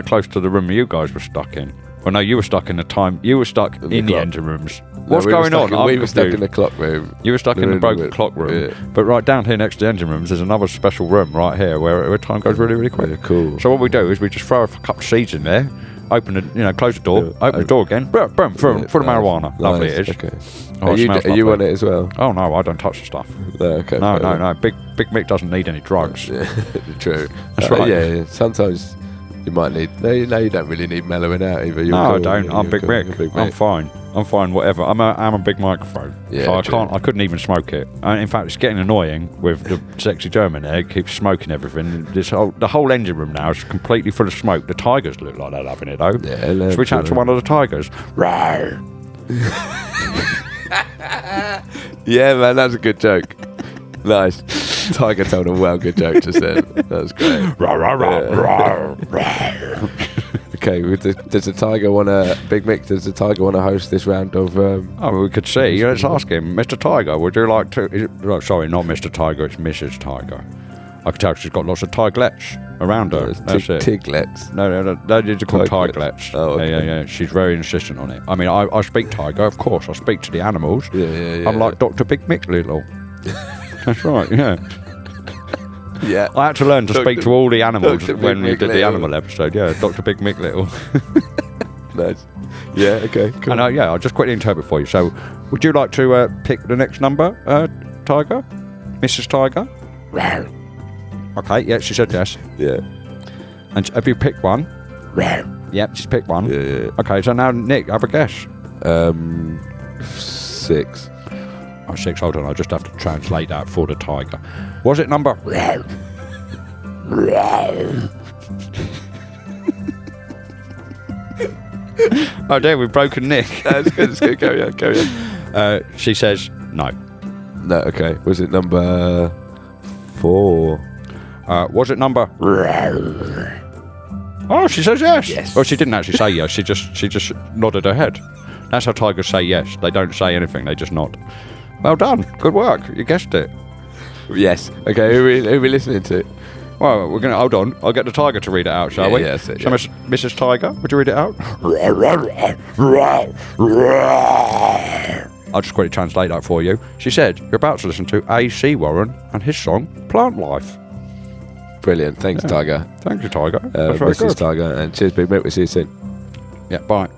close to the room you guys were stuck in. Well, no, you were stuck in you were stuck in the engine rooms. What's going on? We were stuck in the clock room. You were stuck in the broken clock room. Yeah. But right down here next to the engine rooms, there's another special room right here where time goes really, really quick. Yeah, cool. So what we do is we just throw a couple of seeds in there. Close the door, open the door again, boom, for the marijuana. Nice. Lovely it is. Okay. Oh, are you on it as well? Oh no, I don't touch the stuff. Okay. No. Big Mick doesn't need any drugs. Yeah, true. That's right. Yeah. Sometimes you might need. No, you don't really need mellowing out either. I don't. I'm Big Mick. I'm fine. I'm fine. Whatever. I'm a big microphone. Yeah, so I couldn't even smoke it. And in fact, it's getting annoying with the sexy German there. He keeps smoking everything. The whole engine room now is completely full of smoke. The tigers look like they're loving it though. Yeah. Switch out to one of the tigers. Rawr. Yeah, man, that's a good joke. Nice. Tiger told a good joke just then. That was great. Okay, does the tiger want to... Big Mick, does the tiger want to host this round of... we could see. Let's ask him. Mr. Tiger, would you like to... sorry, not Mr. Tiger, it's Mrs. Tiger. I can tell she's got lots of tiglets around her. That's it. Tiglets? No, they're called tiglets. Oh, okay. Yeah. She's very insistent on it. I mean, I speak tiger, of course. I speak to the animals. Yeah. I'm like Dr. Big Mick Little. That's right, yeah. Yeah. I had to learn to speak to all the animals Dr. when we Big did Mick the Little. animal episode. Yeah, Dr. Big Mick Little. Nice. Yeah, okay, cool. And I'll just quickly interpret for you. So, would you like to pick the next number, Tiger? Mrs. Tiger? Okay, yeah, she said yes. Yeah. And have you picked one? Yep, she's picked one. Yeah. Okay, so now, Nick, have a guess. 6. Oh, 6, hold on, I just have to translate that for the tiger. Was it number... Oh dear, we've broken Nick. That's good. Carry on. She says no. No, okay. Was it number 4? Was it number... Oh, she says yes. Yes. Well, she didn't actually say yes. She just nodded her head. That's how tigers say yes. They don't say anything. They just nod. Well done. Good work. You guessed it. Yes. Okay, who are we listening to? Well, we're going to... Hold on. I'll get the tiger to read it out, shall we? Yeah, that's it, So, Mrs. Tiger, would you read it out? I'll just quickly translate that for you. She said, you're about to listen to A.C. Warren and his song, Plantlife. Brilliant. Thanks, Tiger. Thank you, Tiger. That's very Mrs. good. Tiger. And cheers, Big Mick. We'll see you soon. Yeah, bye.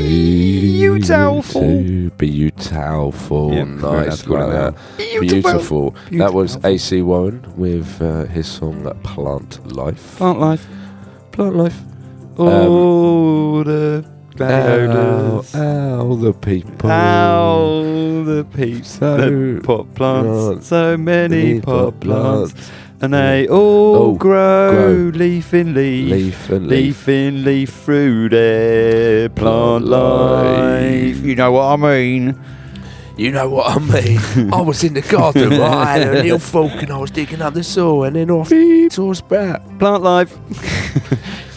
Beautiful. Beautiful. Yeah, Nice. that's what Like I that. Beautiful. That was AC Warren with his song Plantlife. Plantlife. Plantlife. Oh, the gladiators. Ow, the people. Ow, the peeps. So The pot plants. So many pot plants. And Yeah. they all grow. grow leaf in leaf. Leaf and Leaf in leaf through their plant life. You know what I mean? You know what I mean? I was in the garden, right? I had a little fork and I was digging up the soil and then off saw sprout. Plant life.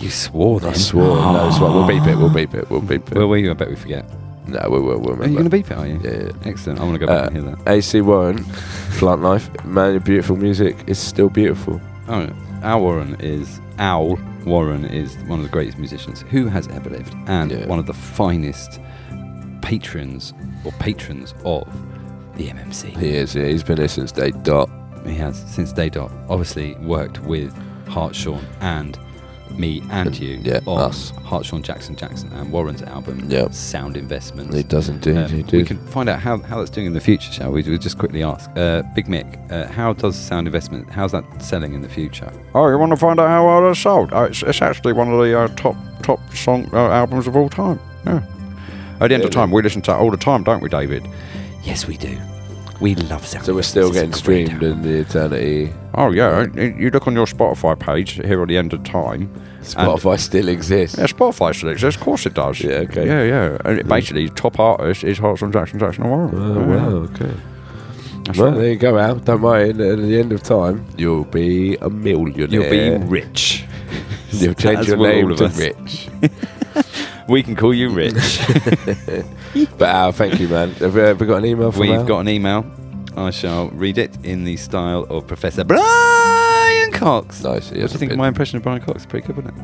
You swore then. I swore. No, it's fine. We'll beep it. We'll beep it. We'll beep it. Well, I bet we forget. No, we will. We'll Are you remember. going to beep it, are you? Yeah. Excellent. I want to go back and hear that. AC Warren, Plantlife. Man, your beautiful music is still beautiful. Oh, Al Warren is one of the greatest musicians who has ever lived, and one of the finest patrons of the MMC. He is. Yeah, he's been here since day dot. He has since day dot. Obviously worked with Hartshorn and me and you on us. Hartshorn Jackson and Warren's album Sound Investments. He does indeed. He We did. can find out how that's doing in the future, shall we? We'll just quickly ask. Big Mick, how does Sound Investment, how's that selling in the future? Oh, you want to find out how well it's sold? It's actually one of the top song albums of all time. Yeah. At the end of time, we listen to that all the time, don't we, David? Yes, we do. We love Sound So we're still getting Investments. It's a great streamed in the eternity. Oh yeah, you look on your Spotify page here at the end of time. Spotify still exists. Yeah, Spotify still exists. Of course it does. Yeah, okay. Yeah. And basically, top artist is Hartshorn Jackson and Warren. Oh, wow, okay. That's Well, right. there you go, Al. Don't worry, at the end of time, you'll be a millionaire. You'll be rich. You'll change As your will name all of to us. Rich. We can call you Rich. But Al, thank you, man. Have we got an email from Al? We've got an email. I shall read it in the style of Professor Briiiiiiiiian Cox. Nice. What do you think of my impression of Brian Cox? Pretty good, wasn't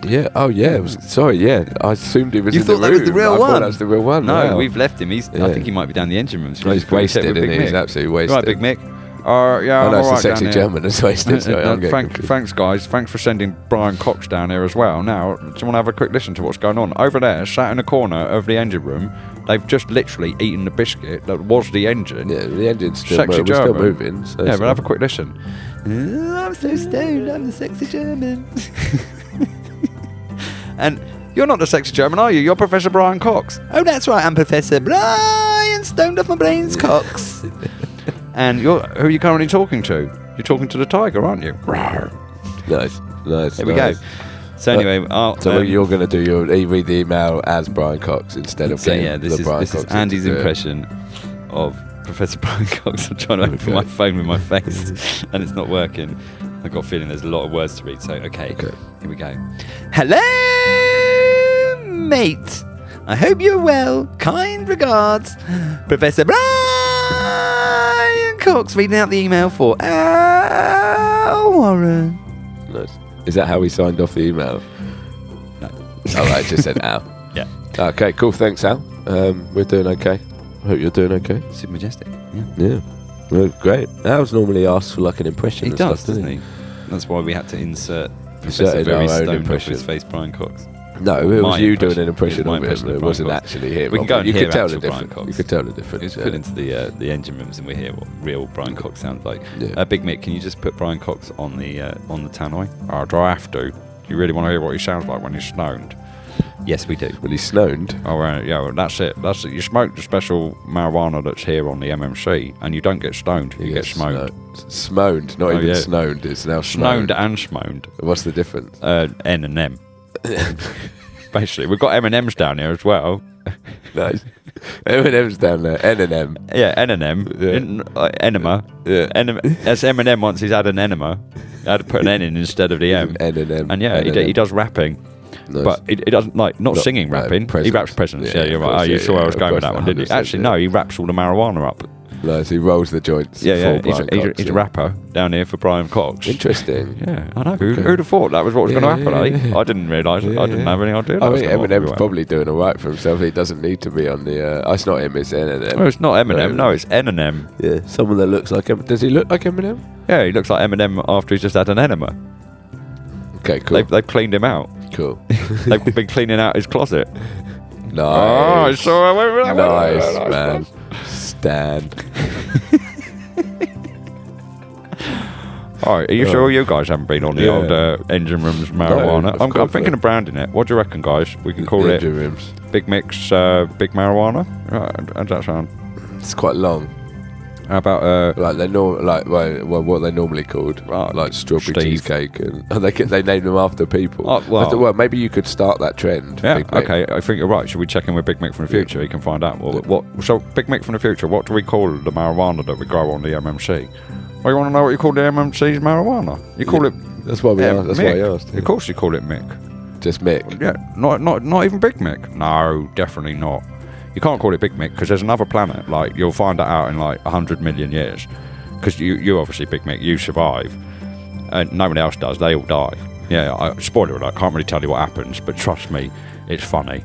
it? Yeah. Oh, yeah. It was, sorry. Yeah. I assumed he was You in thought the that room. was the real I one? thought that was the real one. No, Wow. we've left him. I Yeah. think he might be down the engine room. So He's wasted, isn't he? He's absolutely wasted. Right, Big Mick. Yeah, Oh, no, I'm it's all the right sexy down here. German that's wasted. Sorry, I'm getting confused. Thanks, guys. Thanks for sending Brian Cox down here as well. Now, do you want to have a quick listen to what's going on? Over there, sat in a corner of the engine room, they've just literally eaten the biscuit that was the engine. Yeah, the engine's still, Sexy we're still German. moving. So Yeah, it's but have a quick listen. I'm so stoned, I'm the sexy German. And you're not the sexy German, are you? You're Professor Brian Cox. Oh, that's right, I'm Professor Brian Stoned Off My Brains Cox. And who are you currently talking to? You're talking to the tiger, aren't you? Nice. There we go. So anyway, So you're going to do you read the email as Brian Cox instead of so getting yeah, this the Brian is Cox Andy's into it. impression of Professor Brian Cox. I'm trying to open my phone with my face, and it's not working. I've got a feeling there's a lot of words to read. So okay, here we go. Hello, mate. I hope you're well. Kind regards, Professor Brian Cox. Reading out the email for Al Warren. Nice. Is that how we signed off the email? No. Oh, right, it just said Al. Yeah. Okay, cool. Thanks, Al. We're doing okay. I hope you're doing okay. Super majestic. Yeah. Yeah. Well, great. Al's normally asks for like an impression. He and does, stuff, doesn't he? That's why we had to insert Inserted Professor Very our own Stoned off impression. his face, Brian Cox. No, it was My you impression. doing an impression It was my of him. impression of It Brian wasn't Cox. actually him. We can go and you hear could tell the actual Brian difference. Cox. You could tell the We difference. just Yeah. put into the engine rooms and we hear what real Brian Cox sounds like. Yeah. Big Mick, can you just put Brian Cox on the tannoy? Oh, do I have to? Do you really want to hear what he sounds like when he's stoned? Yes, we do. When he's snowed. Oh, yeah, well, that's it. That's it. You smoke the special marijuana that's here on the MMC, and you don't get stoned. You get smoked. Smoned, not Oh, even yeah. snowed. It's now Snowed snowed. and smowned. What's the difference? N and M. Basically, we've got M&M's down here as well. Nice. M&M's down there. N&M. Yeah, N and M. Enema. Yeah. That's M&M once he's had an enema. I had to put an N in instead of the M. N&M. And yeah, he does rapping. Nice. But he doesn't not singing rapping. He presents. raps presents. Yeah, Yeah, you're of right. course, Oh, you yeah, saw where I yeah, was of going with course, that one, didn't you? 100%, Actually, yeah. no, he raps all the marijuana up. Nice. He rolls the joints. Yeah, for Brian he's Cox, a rapper down here for Brian Cox. Interesting. Yeah, I know. Who'd have thought that was what was going to happen, eh? I didn't realise it. I didn't have any idea. I that was think gonna Eminem's happen. probably doing all right for himself. He doesn't need to be on the... it's not him, it's N&M. Well, it's not Eminem. No, it's N&M. Yeah, someone that looks like Eminem. Does he look like Eminem? Yeah, he looks like Eminem after he's just had an enema. Okay, cool. They've cleaned him out. Cool. They've been cleaning out his closet. Nice. So I went with that one. Nice, man. Stan. All right, are you sure you guys haven't been on the old engine rooms marijuana? of I'm course thinking not. of branding it. What do you reckon, guys? We can call it Engine rooms. Big Mix, Big Marijuana. Right, how does that sound? It's quite long. How about Like they're what they normally called, Right. like strawberry Steve. cheesecake, and they name them after people. Oh, well. I thought, maybe you could start that trend. yeah? Big Mick. Okay, I think you're right. Should we check in with Big Mick from the future? He can find out what. So Big Mick from the future. What do we call the marijuana that we grow on the MMC? Well, you want to know what you call the MMC's marijuana? You call it. That's why we asked. That's why I Mick. asked. Of course, you call it Mick. Just Mick. Yeah, not even Big Mick. No, definitely not. You can't call it Big Mick because there's another planet. Like you'll find that out in like 100 million years. Because you obviously Big Mick, you survive, and no one else does. They all die. Yeah, spoiler alert. I can't really tell you what happens, but trust me, it's funny.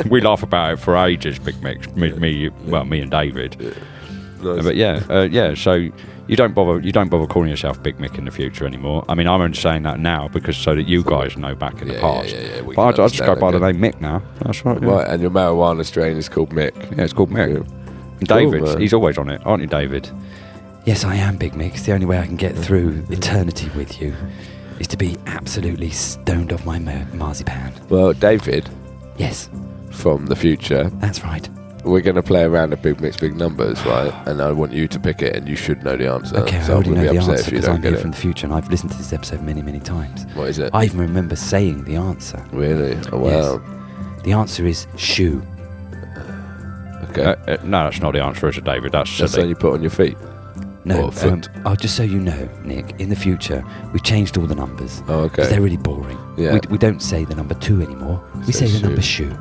We laugh about it for ages. Big Mick, me and David. Nice. But yeah. So you don't bother calling yourself Big Mick in the future anymore. I mean, I'm only saying that now because so that you guys know back in the past. we But can I just go understand by that, the name Mick now. That's right. Yeah, Right, and your marijuana strain is called Mick. yeah it's called Mick. Yeah. And Cool, David, man. he's always on it, aren't you, David? Yes, I am Big Mick. It's the only way I can get through eternity with you is to be absolutely stoned off my marzipan. Well, David, Yes, from the future, that's right. we're going to play around at Big Mix Big Numbers, right? And I want you to pick it, and you should know the answer. Okay, I so I'm already going know to be the upset answer if you because don't I'm get here it. from the future and I've listened to this episode many, many times. What is it? I even remember saying the answer. Really? Oh, wow. Yes. The answer is shoe. Okay. No, that's not the answer, is it, David? That's That's silly. something you put on your feet. No, Or foot. just so you know, Nick, in the future, we've changed all the numbers. Oh, okay. Because they're really boring. Yeah. We don't say the number 2 anymore. We Say say the shoe. number shoe.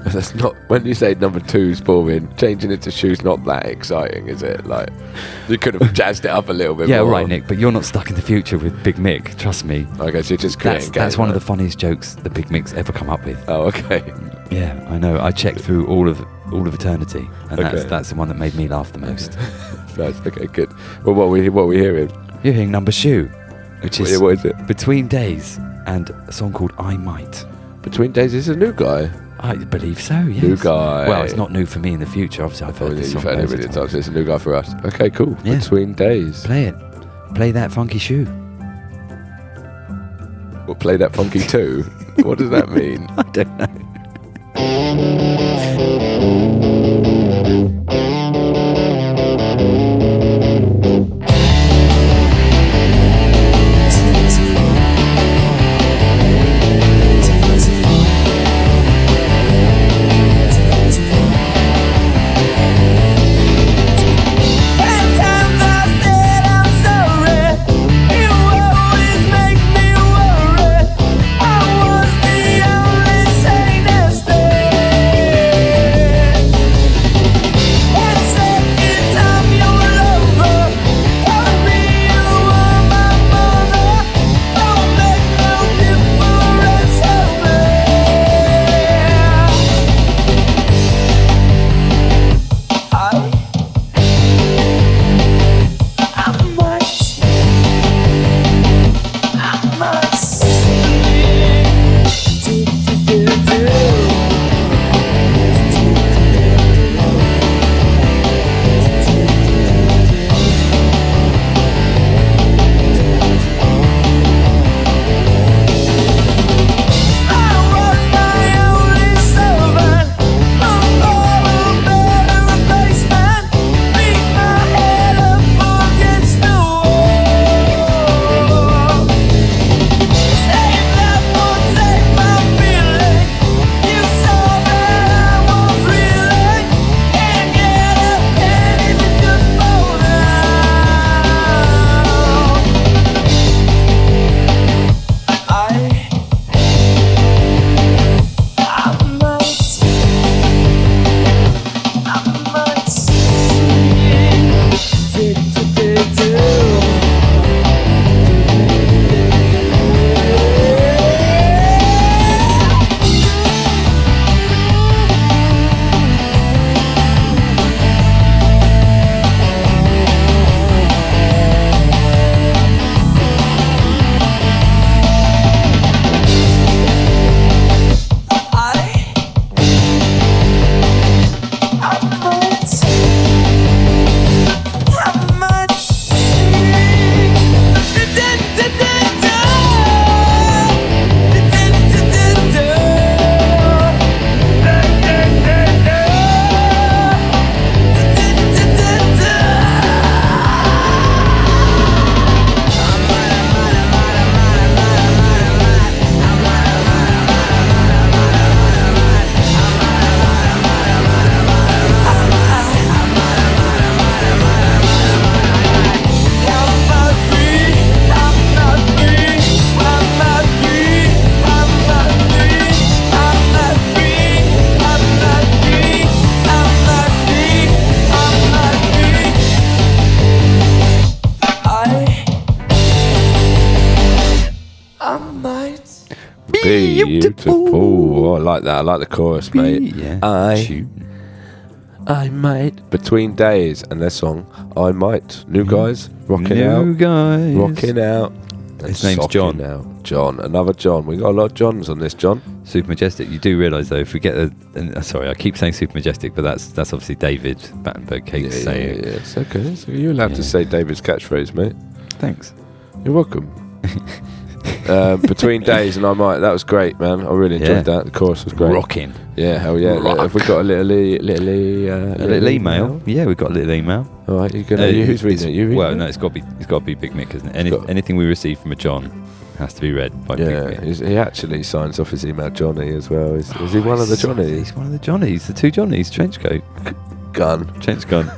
That's not when you say number 2's boring. Changing it to shoes not that exciting, is it? Like you could have jazzed it up a little bit. Yeah, more. right, Nick, but you're not stuck in the future with Big Mick. Trust me. Okay, so you're just creating. That's one of the funniest jokes that Big Mick's ever come up with. Oh, okay. Yeah, I know. I checked through all of eternity, and Okay. that's the one that made me laugh the most. Nice. Okay, good. Well, what are we hearing? You're hearing number shoe, which is What is it? Between Days and a song called I Might. Between Days is a new guy. I believe so, yes. New guy. Well, it's not new for me in the future. Obviously, I've Oh, heard yeah, this you've song heard it loads many of times. It's a new guy for us. Okay, cool. Yeah. Between Days. Play it. Play that funky shoe. We'll play that funky too. What does that mean? I don't know. Sometimes I said I'm sorry. You always make me worry. I was the only sane thing. beautiful. Oh, I like that. I like the chorus, mate. Yeah. I might. Between Days and their song, I Might. New guys, rocking New out. guys. Rocking out. His name's Socking John. out. John. Another John. We got a lot of Johns on this, John. Super Majestic. You do realise though, if we get sorry, I keep saying Super Majestic, but that's obviously David Battenberg keeps saying. Yeah, it's okay. So you're allowed to say David's catchphrase, mate. Thanks. You're welcome. Between Days and I Might. That was great, man. I really enjoyed that. The chorus was great. Rocking. Yeah, hell yeah. Rock. Have we got a little email? Yeah, we've got a little email. All right, you're gonna. Who's reading it? You reading Well, it? no, it's got to be Big Mick, isn't it? Anything we receive from a John has to be read by Big Mick. He actually signs off his email Johnny as well. Is he one of the Johnnies? He's one of the Johnnies. The two Johnnies. Trench coat. Gun. Trench gun.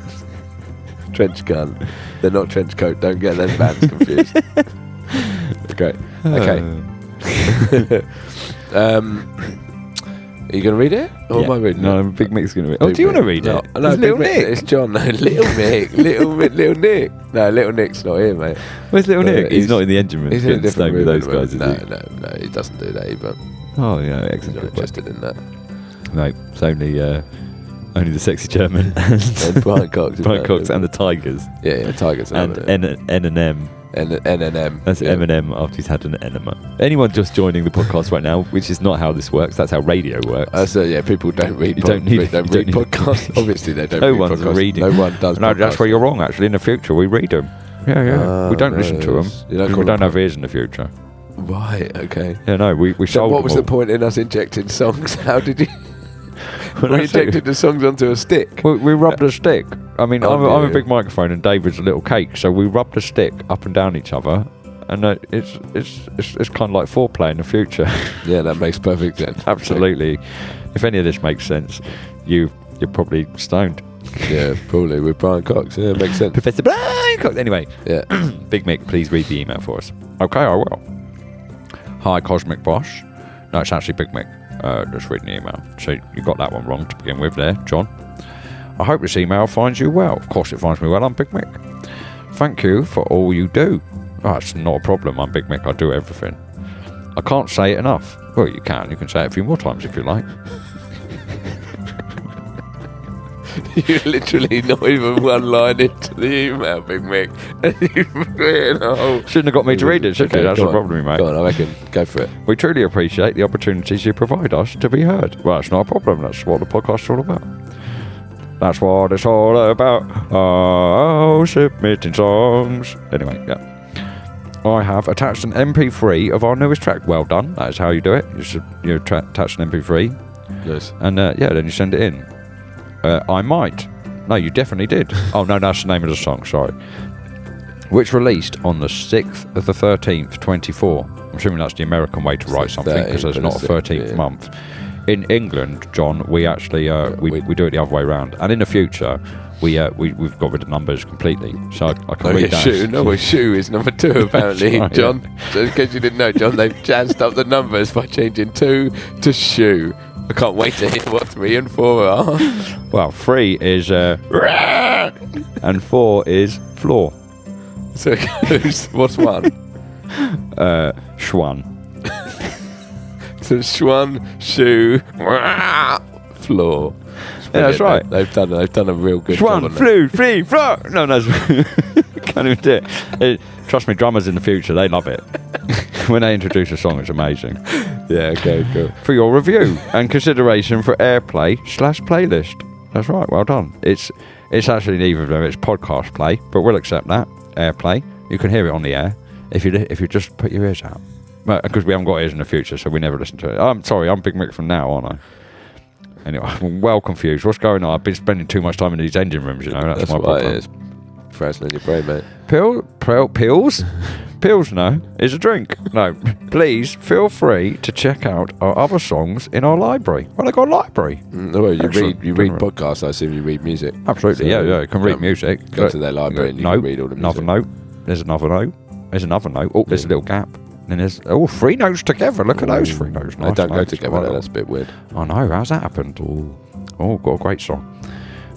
Trench gun. They're not trench coat. Don't get them bands confused. Okay. Are you going to read it? Or am I reading it? No, Big Mick's going to read it. Oh, do you want to read it? No, It's Little Big Nick. It's John. No, Little Nick. Little Nick. No, Little Nick's not here, mate. Where's Little Nick? He's he's- not in the engine room. He's in a different room. with those guys, is no, he? no, he doesn't do that either. Oh, yeah, He's excellent. not interested in that. No, it's only the sexy German And and Brian Cox. Brian Cox and the Tigers Yeah, Tigers and N&M. N&M. That's Eminem after he's had an enema. Anyone just joining the podcast right now, which is not how this works. That's how radio works. So people don't read. You don't need podcasts. Obviously, they don't. No read one's podcasts. reading. No one does. No, that's podcasts. where you're wrong. Actually, in the future, we read them. Yeah. We don't listen to them You don't because call we don't them have ears in the future. Right. Okay. Yeah, no, we So sold what was them the point in us injecting songs? How did you? all. We injected the songs onto a stick. We rubbed a stick. I mean, Oh, I'm a dear. big microphone and David's a little cake, so we rubbed a stick up and down each other, and it's kind of like foreplay in the future. Yeah, that makes perfect sense. Absolutely. If any of this makes sense, you're probably stoned. Yeah, probably with Brian Cox. Yeah, it makes sense. Professor Brian Cox. Anyway, Yeah. Big Mick, please read the email for us. Okay, I will. Hi, Cosmic Bos. No, it's actually Big Mick. Just reading the email. So you got that one wrong to begin with there, John. I hope this email finds you well. Of course it finds me well. I'm Big Mick. Thank you for all you do. Oh, it's not a problem. I'm Big Mick. I do everything. I can't say it enough. Well, you can. You can say it a few more times if you like. You're literally not even one line into the email, Big Mick. And you've written a whole... Shouldn't have got me to read it, should you? That's the problem, mate. Go on, I reckon. Go for it. We truly appreciate the opportunities you provide us to be heard. Well, it's not a problem. That's what the podcast's all about. That's what it's all about. Oh, submitting songs. Anyway, yeah. I have attached an MP3 of our newest track. Well done. That is how you do it. You attach an MP3, Yes. and then you send it in. I might. No, you definitely did. Oh, no, that's the name of the song. Sorry. Which released on the 6th of the 13th, 24. I'm assuming that's the American way to write something because there's not a 13th month. In England, John, we actually we do it the other way around. And in the future, we've got rid of numbers completely. So I can read that. Shoe is number 2 apparently, Right, John. So in case you didn't know, John, they've jazzed up the numbers by changing 2 to shoe. I can't wait to hear what 3 and 4 are. Well, 3 is and 4 is floor. So it goes, what's 1? Schwan. So Schwan, shoe, floor. Yeah, that's right. They've done a real good job Schwan, on that. flew, free, floor. No, can't even do it. Trust me, drummers in the future, they love it. When they introduce a song, it's amazing. Yeah, okay, cool. For your review and consideration for airplay/playlist. That's right, well done. It's actually neither of them. It's podcast play, but we'll accept that. Airplay. You can hear it on the air if you just put your ears out. Because we haven't got ears in the future, so we never listen to it. I'm sorry, I'm Big Mick from now, aren't I? Anyway, I'm well confused. What's going on? I've been spending too much time in these engine rooms, you know. That's my what problem. it is. Frazzling your brain, mate. Pills? Pilsner is a drink. No, please feel free to check out our other songs in our library. Well, I got a library. Well, you Excellent. read podcasts. I assume you read music. Absolutely, So, yeah. You can read music. Go to their library and you can read all the music. Another note. There's another note. There's another note. Oh, there's a little gap. Then there's 3 notes together. Look at those 3 notes. They don't go nice. together. Well, That's a bit weird. I know. How's that happened? Oh, got a great song.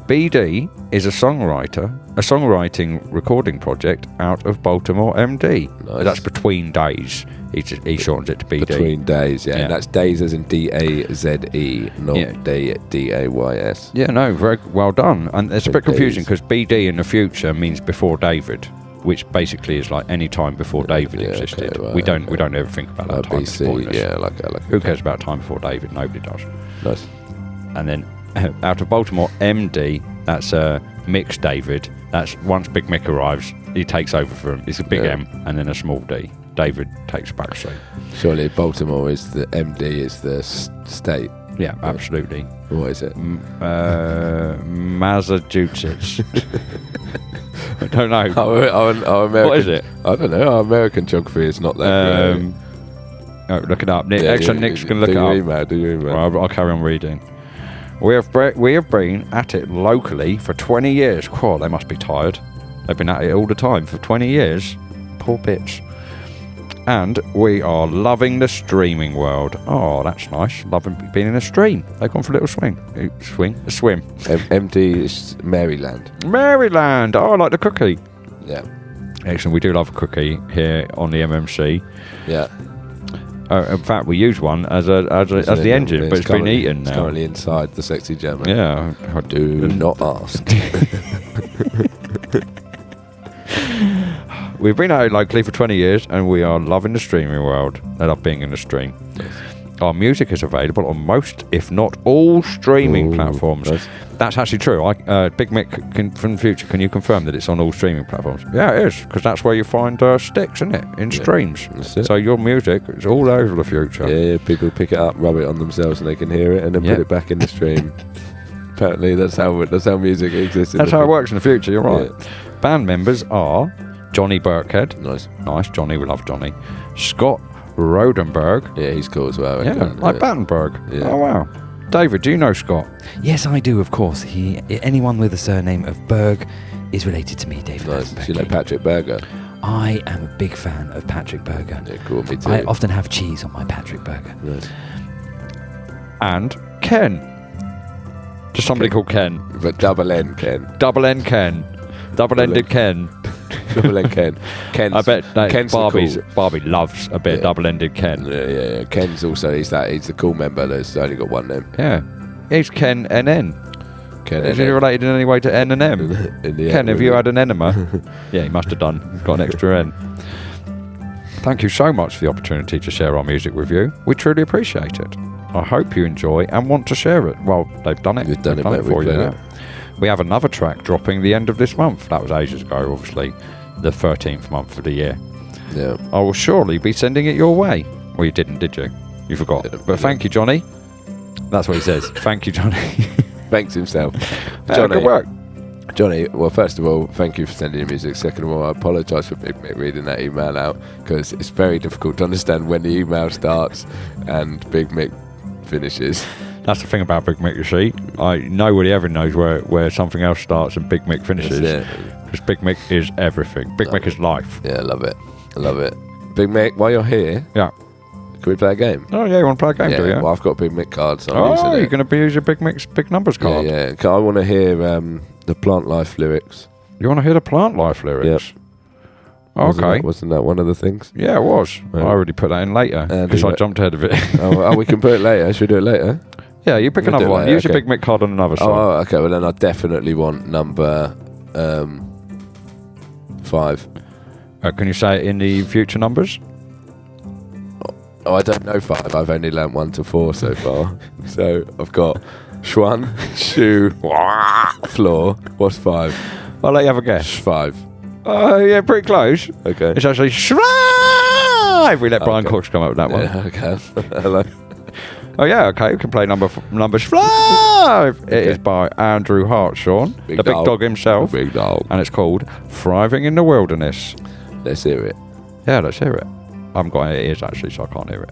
BD is a songwriting recording project out of Baltimore, MD. Nice. That's between days. He shortens it to BD. Between days, yeah. Yeah. And that's days as in D-A-Z-E, not Yeah. D-A-Y-S. Yeah, no, very well done. And it's a bit confusing Days. because BD in the future means before David, which basically is like any time before David Yeah, existed. okay, right, we don't ever think about that time. It's BC, pointless. yeah, like that. Who cares about time before David? Nobody does. Nice. And then out of Baltimore, MD, that's Mick's David. That's once Big Mick arrives, he takes over for him. It's a big Yeah. M and then a small D. David takes back seat. Surely Baltimore is the MD is the state. Yeah, absolutely. What is it? Massachusetts. I don't know. Our American, What is it? I don't know. Our American geography is not that great. Oh, look it up. Nick, Yeah, actually, Nick's going to look it up. Do your email. Well, I'll carry on reading. We have been at it locally for 20 years. Cool, they must be tired. They've been at it all the time for 20 years. Poor bitch. And we are loving the streaming world. Oh, that's nice. Loving being in a stream. They've gone for a little swim. A swim. MD is Maryland. Maryland. Oh, I like the cookie. Yeah. Excellent. We do love a cookie here on the MMC. Yeah. In fact, we use one as the engine, but it's been eaten It's now. currently inside the sexy German. Yeah. Do not ask. We've been out locally for 20 years and we are loving the streaming world. I love being in the stream. Yes. Our music is available on most, if not all, streaming platforms. Nice. That's actually true. Big Mick, from the future, can you confirm that it's on all streaming platforms? Yeah, it is, because that's where you find sticks, isn't it? In streams. That's it. So your music is all over the future. Yeah, people pick it up, rub it on themselves, and they can hear it, and then put it back in the stream. Apparently, that's how music exists. That's how it works in the future, you're right. Yeah. Band members are Johnny Burkhead. Nice. Nice, Johnny, we love Johnny. Scott Rodenberg. Yeah, he's cool as well. Yeah, like Battenberg. Yeah. Oh, wow. David, do you know Scott? Yes, I do, of course. Anyone with the surname of Berg is related to me, David. Nice. Attenborough. You like Patrick Berger? I am a big fan of Patrick Berger. Yeah, cool. Me too. I often have cheese on my Patrick Berger. Nice. And Ken. Just somebody called Ken. But double N Ken. Double N Ken. Double-ended Ken. Double N Ken. Ken's, I bet Ken's Barbie cool. loves a bit of double-ended Ken. Yeah. Ken's also he's the cool member that's only got one name. Yeah. He's Ken NN. Ken. Is he related in any way to N and M? In the Ken, end, have you had an enema? Yeah, he must have done. He's got an extra N. Thank you so much for the opportunity to share our music with you. We truly appreciate it. I hope you enjoy and want to share it. Well, they've done it. We've done They've it, mate. for We've you done now. it. We have another track dropping the end of this month. That was ages ago, obviously. The 13th month of the year. Yeah. I will surely be sending it your way. Well, you didn't, did you? You forgot. But thank you, Johnny. That's what he says. Thank you, Johnny. Thanks himself. Good work. Johnny, well, first of all, thank you for sending your music. Second of all, I apologise for Big Mick reading that email out because it's very difficult to understand when the email starts and Big Mick finishes. That's the thing about Big Mick, you see. Nobody ever knows where something else starts and Big Mick finishes. Because Big Mick is everything. Big Mick is life. Yeah, I love it. Big Mick, while you're here, Yeah. can we play a game? Oh, yeah, you want to play a game, do you? Well, I've got Big Mick cards, so I'm using Oh, it. you're going to use your Big Mick's Big Numbers card. Yeah. I want to hear the Plantlife lyrics. You want to hear the Plantlife lyrics? Oh, okay. Wasn't that one of the things? Yeah, it was. Right. I already put that in later because I jumped ahead of it. Oh, we can put it later. Should we do it later? Yeah, you pick We'll another do it one. later, Use your okay. Big Mick card on another song. Oh, okay. Well, then I definitely want number 5. Can you say it in the future numbers? Oh, I don't know 5. I've only learnt 1 to 4 so far. So I've got Schwan, Shoe, Floor. What's 5? I'll let you have a guess. 5. Oh, yeah, pretty close. Okay. It's actually Shrive. We let Brian Cox come up with that one. Yeah, okay. Hello. Oh, yeah, okay. We can play number 5. It is by Andrew Hartshorn, the big dog himself. Big dog. And it's called Thriving in the Wilderness. Let's hear it. Yeah, let's hear it. I haven't got any ears, actually, so I can't hear it.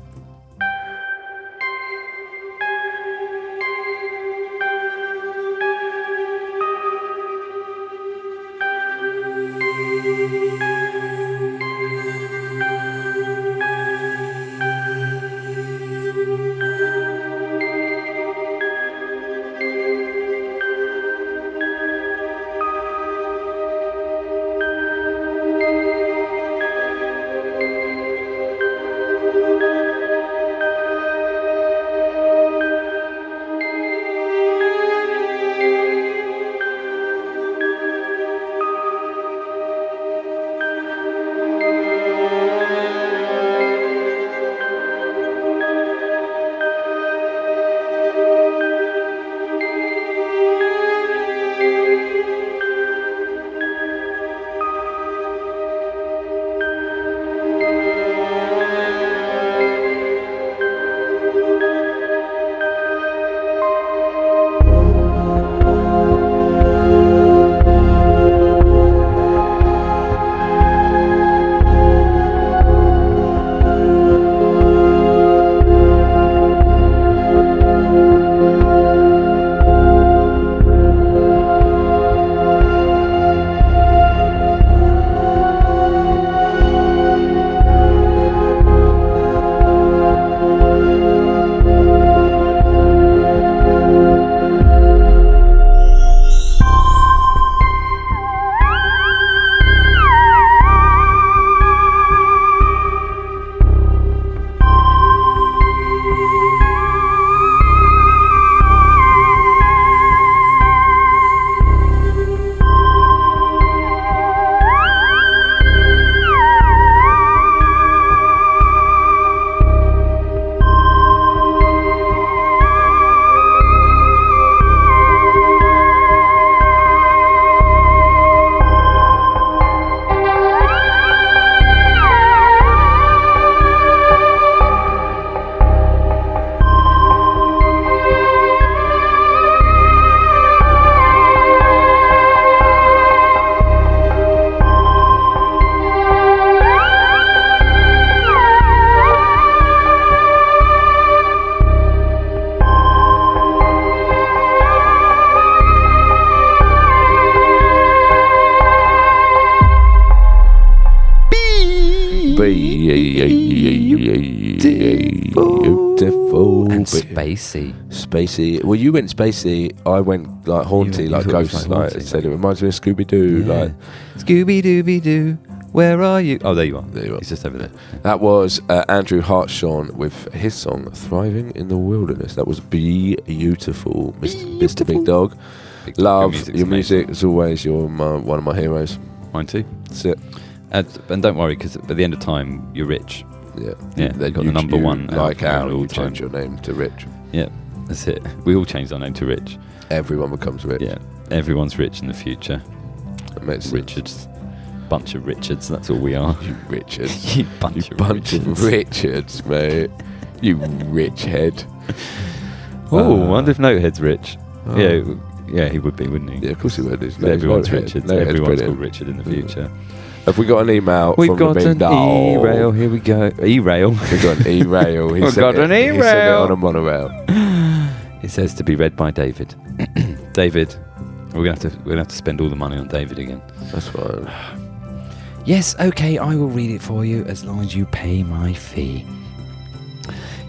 Beautiful. And spacey. Spacey. Well, you went spacey. I went like haunty, You like thought it was ghost. like Like haunty, said, like- it reminds me of Scooby Doo. Yeah. Like Scooby-Dooby-Doo, where are you? Oh, there you are. There you are. He's just over there. that was Andrew Hartshorn with his song "Thriving in the Wilderness." That was beautiful, Mr. Big Dog. Big Love music's your amazing. music as always. You're one of my heroes. Mine too. That's it. And don't worry, because at the end of time, you're rich. Yeah. Yeah, Then got the number one like album Al, all you time. change your name to Rich. Yeah, that's it. We all changed our name to Rich. Everyone becomes rich. Yeah, everyone's rich in the future. That makes sense. Richards. Bunch of Richards, that's all we are. You Richards. You bunch of Bunch Richards. of Richards, mate. You rich head. Oh, I wonder if Notehead's rich. Oh. Yeah, he would be, wouldn't he? Yeah, of course he would. His But name's everyone's Notehead. Richards. Notehead's Everyone's brilliant. called Richard in the future. Have we got an email We've from got the big an dog? e-rail. Here we go. E-rail. We've got an e-rail. He We've sent got an He sent it e-rail. on a monorail. It says to be read by David. David, we're gonna have to spend all the money on David again. That's fine. Yes, okay, I will read it for you as long as you pay my fee.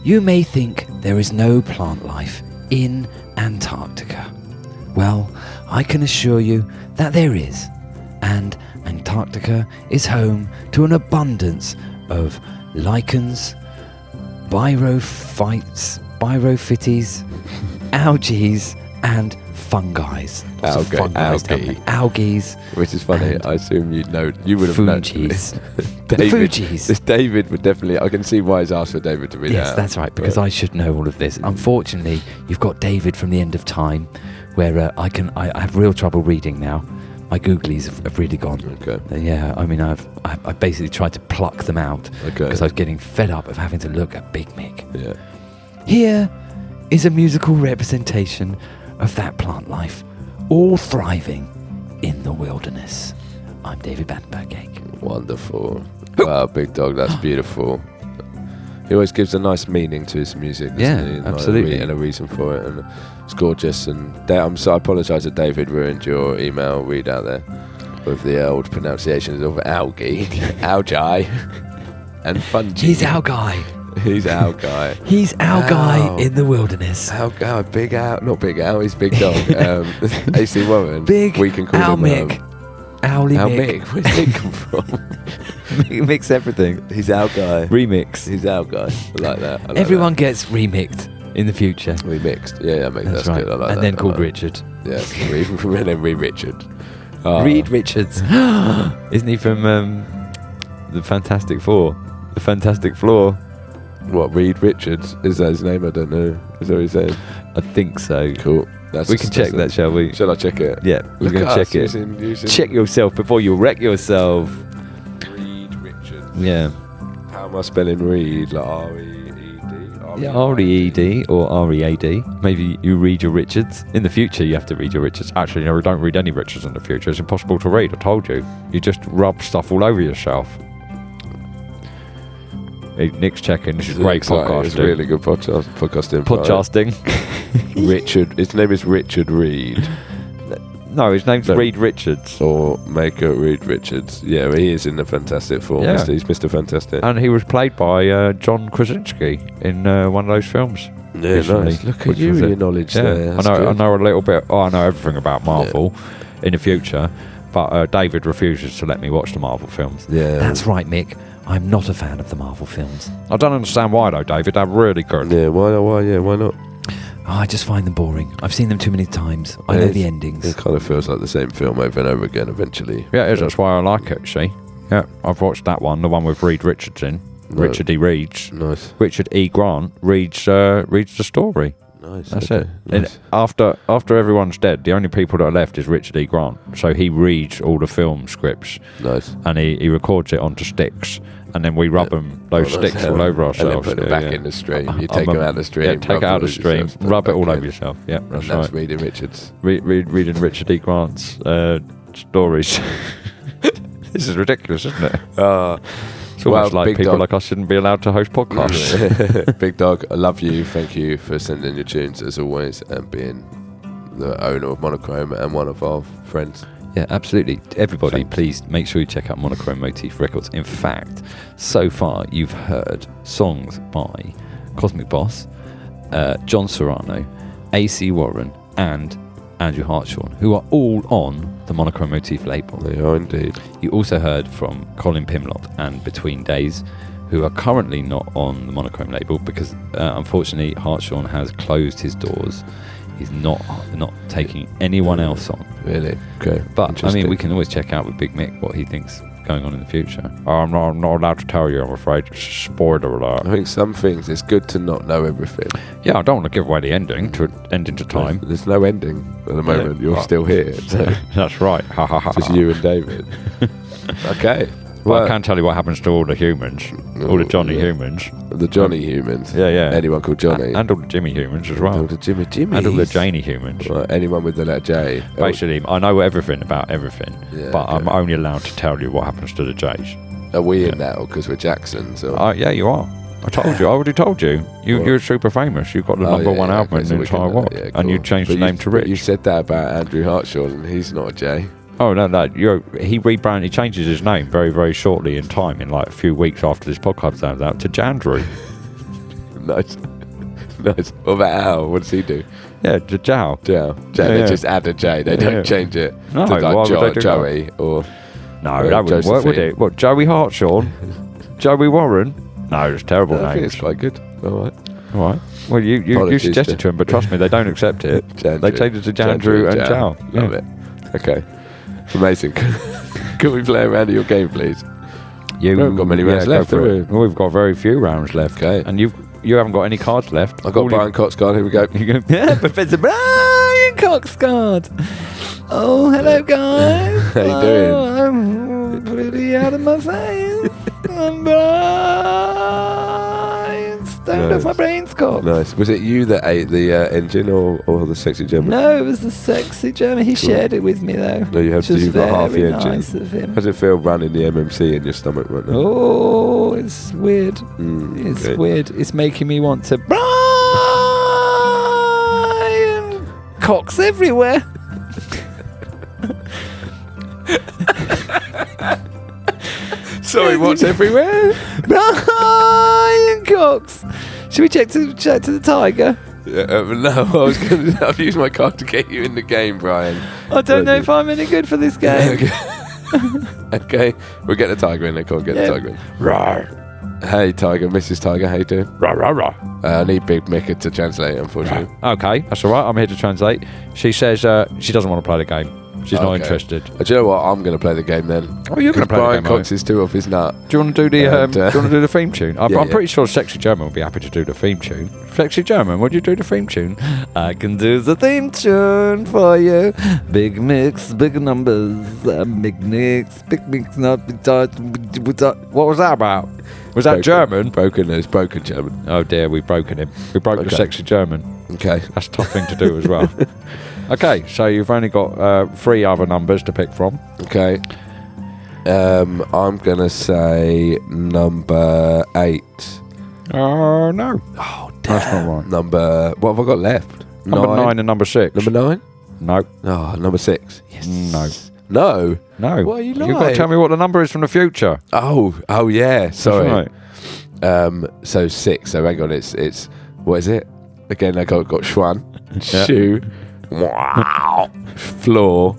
You may think there is no plant life in Antarctica. Well, I can assure you that there is, and Antarctica is home to an abundance of lichens, birophytes, algae, and fungi. Algae. Which is funny. And I assume you would have known. Fugees. David, Fugees. this David would definitely. I can see why he's asked for David to read it Yes, out. that's right, because I should know all of this. Unfortunately, you've got David from the end of time, where I have real trouble reading now. My googlies have really gone. Okay. Yeah, I mean, I basically tried to pluck them out Okay. because I was getting fed up of having to look at Big Mick. Yeah. Here is a musical representation of that plant life, all thriving in the wilderness. I'm David Battenberg. Wonderful. Wow, Big Dog, that's beautiful. He always gives a nice meaning to his music, doesn't Yeah, he? Like absolutely. and a reason for it, and it's gorgeous. And I apologise that David ruined your email read out there with the old pronunciations of algae, algae, and fungi. He's our guy. He's our guy. He's our Ow. guy in the wilderness. Our guy, Big Al, not Big Al, he's Big Dog. AC Warren. Big we can call Al him Mick. Owly Al Mick. Mick. Where's Mick come from? Mix everything. He's our guy. Remix. He's our guy. I like that. I like Everyone gets remixed in the future. that. Remixed. Yeah, mate, that's right. good. I like and that. then I called like Richard. Yeah, and then Richard. Oh. Reed Richards. Isn't he from the Fantastic Four? The Fantastic Floor? What, Reed Richards? Is that his name? I don't know. Is that what he's saying? I think so. Cool. That's We can check that, shall we? Shall I check it? Yeah, we're Look going to at us check it. using Check yourself before you wreck yourself. Reed Richards. Yeah. How am I spelling Reed? Like R-E-E-D? Yeah, R-E-E-D or R-E-A-D. Maybe you read your Richards. In the future, you have to read your Richards. Actually, no, we don't read any Richards in the future. It's impossible to read, I told you. You just rub stuff all over yourself. Hey, Nick's checking. This is great podcasting. It's really good podcasting. Podcasting. Richard. His name is Richard Reed. No, his name's No. Reed Richards. Or Maker Reed Richards. Yeah, he is in the Fantastic Four. Yeah. He's Mr. Fantastic. And he was played by John Krasinski in one of those films. Yeah, recently, nice. Look at which you was and it. your knowledge Yeah, there. I That's know. I good. know a little bit. Oh, I know everything about Marvel in the future, but David refuses to let me watch the Marvel films. Yeah. That's right, Mick. I'm not a fan of the Marvel films. I don't understand why though, David. They're really good. Yeah, why not? Oh, I just find them boring. I've seen them too many times. I know It's- the endings. It kind of feels like the same film over and over again eventually. Yeah, it is. That's why I like it. See? Yeah, I've watched that one, the one with Reed Richards in. No. Richard E. Reads. Nice. Richard E. Grant reads the story. Nice. That's okay. it. And Nice. after everyone's dead, the only people that are left is Richard E. Grant. So he reads all the film scripts Nice. and he records it onto sticks, and then we rub those Oh, nice. sticks all over And then ourselves. put them Yeah, back yeah. in the stream. You I'm take them out of the stream. Yeah, take it out of the stream, rub it all over yourself. Yeah, And that's that's right. reading Richards. Reading Richard E. Grant's stories. This is ridiculous, isn't it? It's almost well, like Big people Dog. like us shouldn't be allowed to host podcasts. Big Dog, I love you. Thank you for sending your tunes as always and being the owner of Monochrome and one of our friends. Yeah, absolutely. Everybody, please make sure you check out Monochrome Motif Records. In fact, so far you've heard songs by Cosmic Bos, John Serrano, AC Warren, and Andrew Hartshorn, who are all on the Monochrome Motif label. They are indeed. You also heard from Colin Pimlott and Between Days, who are currently not on the Monochrome label because unfortunately Hartshorn has closed his doors. He's not taking anyone else on. Really? Okay. But I mean, we can always check out with Big Mick what he thinks going on in the future. I'm not allowed to tell you, I'm afraid. Spoiler alert. I think some things it's good to not know everything. Yeah, I don't want to give away the ending to time. There's no ending at the moment. You're still here. So That's right. Ha ha ha. just you and David. Okay. Well, I can tell you what happens to all the humans, all the Johnny humans. The Johnny humans. Yeah. Anyone called Johnny. And all the Jimmy humans as well. All the Jimmy. And all the Janie humans. Right, anyone with the letter J. Basically, I know everything about everything, Yeah, but okay. I'm only allowed to tell you what happens to the J's. Are we in that, or because we're Jacksons? Or? Yeah, you are. I told you. I already told you. You're super famous. You've got the number one album in the entire world, and you changed the name to Rich. You said that about Andrew Hartshorn, and he's not a J. Oh no! He rebranded. He changes his name very, very shortly in time, in like a few weeks after this podcast comes out, to Jandrew. Nice. What about Al? What does he do? Yeah, Jow. They just add a J. They don't change it No, to why would they do Joey or No, that wouldn't work, would it? What? Joey Hartshorn, Joey Warren? No, it's terrible I think names. it's quite good. All right. Well, you Apologies, suggested to him, but trust me, they don't accept it. They changed it to Jandrew and Jow. Love it. Okay. Amazing. Can we play a round of your game, please? We haven't got many rounds left, have we? Well, we've got very few rounds left. Okay. And you haven't got any cards left. I've got Briiiiiiiiiian Cox card. Here we go. You go, yeah, Professor Briiiiiiiiian Cox card. Oh, hello, guys. How you doing? I'm pretty out of my face. I'm Briiiiiiiiian. Stoned off my brains, Cox. Nice. Was it you that ate the engine or the sexy German? No, it was the sexy German. He shared it with me, though. No, you've got half the engine. Nice of him. How does it feel running the MMC in your stomach right now? Oh, it's weird. It's okay. weird. It's making me want to Briiiiiiiian Cox everywhere. Sorry, what's everywhere? Briiiiiiiian Cox. Should we check to the tiger? No, I've used my card to get you in the game, Brian. I don't know if I'm any good for this game. Okay, we'll get the tiger in there. Come on, get the tiger in. Rawr. Hey, Tiger, Mrs. Tiger, how you doing? Rawr, rawr, rawr. I need Big Mick to translate, unfortunately. Okay, that's all right. I'm here to translate. She says she doesn't want to play the game. She's not interested. Do you know what? I'm going to play the game then. Oh, you're going to play the Brian game, Cox is too off his nut. Do you want to do the do you want to do the theme tune? I'm Yeah. pretty sure Sexy German will be happy to do the theme tune. Sexy German, would you do the theme tune? I can do the theme tune for you. Big mix, big numbers, big mix, not big tight. What was that about? Was that German? It's broken German. Oh dear, we've broken him. We broke the Sexy German. Okay. That's a tough thing to do as well. Okay, so you've only got 3 other numbers to pick from. Okay. I'm going to say number 8. Oh, no. Oh, damn. That's not right. What have I got left? Number 9 and number 6. Number 9? No. Oh, number 6. Yes. No. No. Why are you lying? You've got to tell me what the number is from the future. Oh yeah. Sorry. That's right. So 6. So hang on. It's what is it? Again, I got Schwan, Yeah. shoe, wow, floor.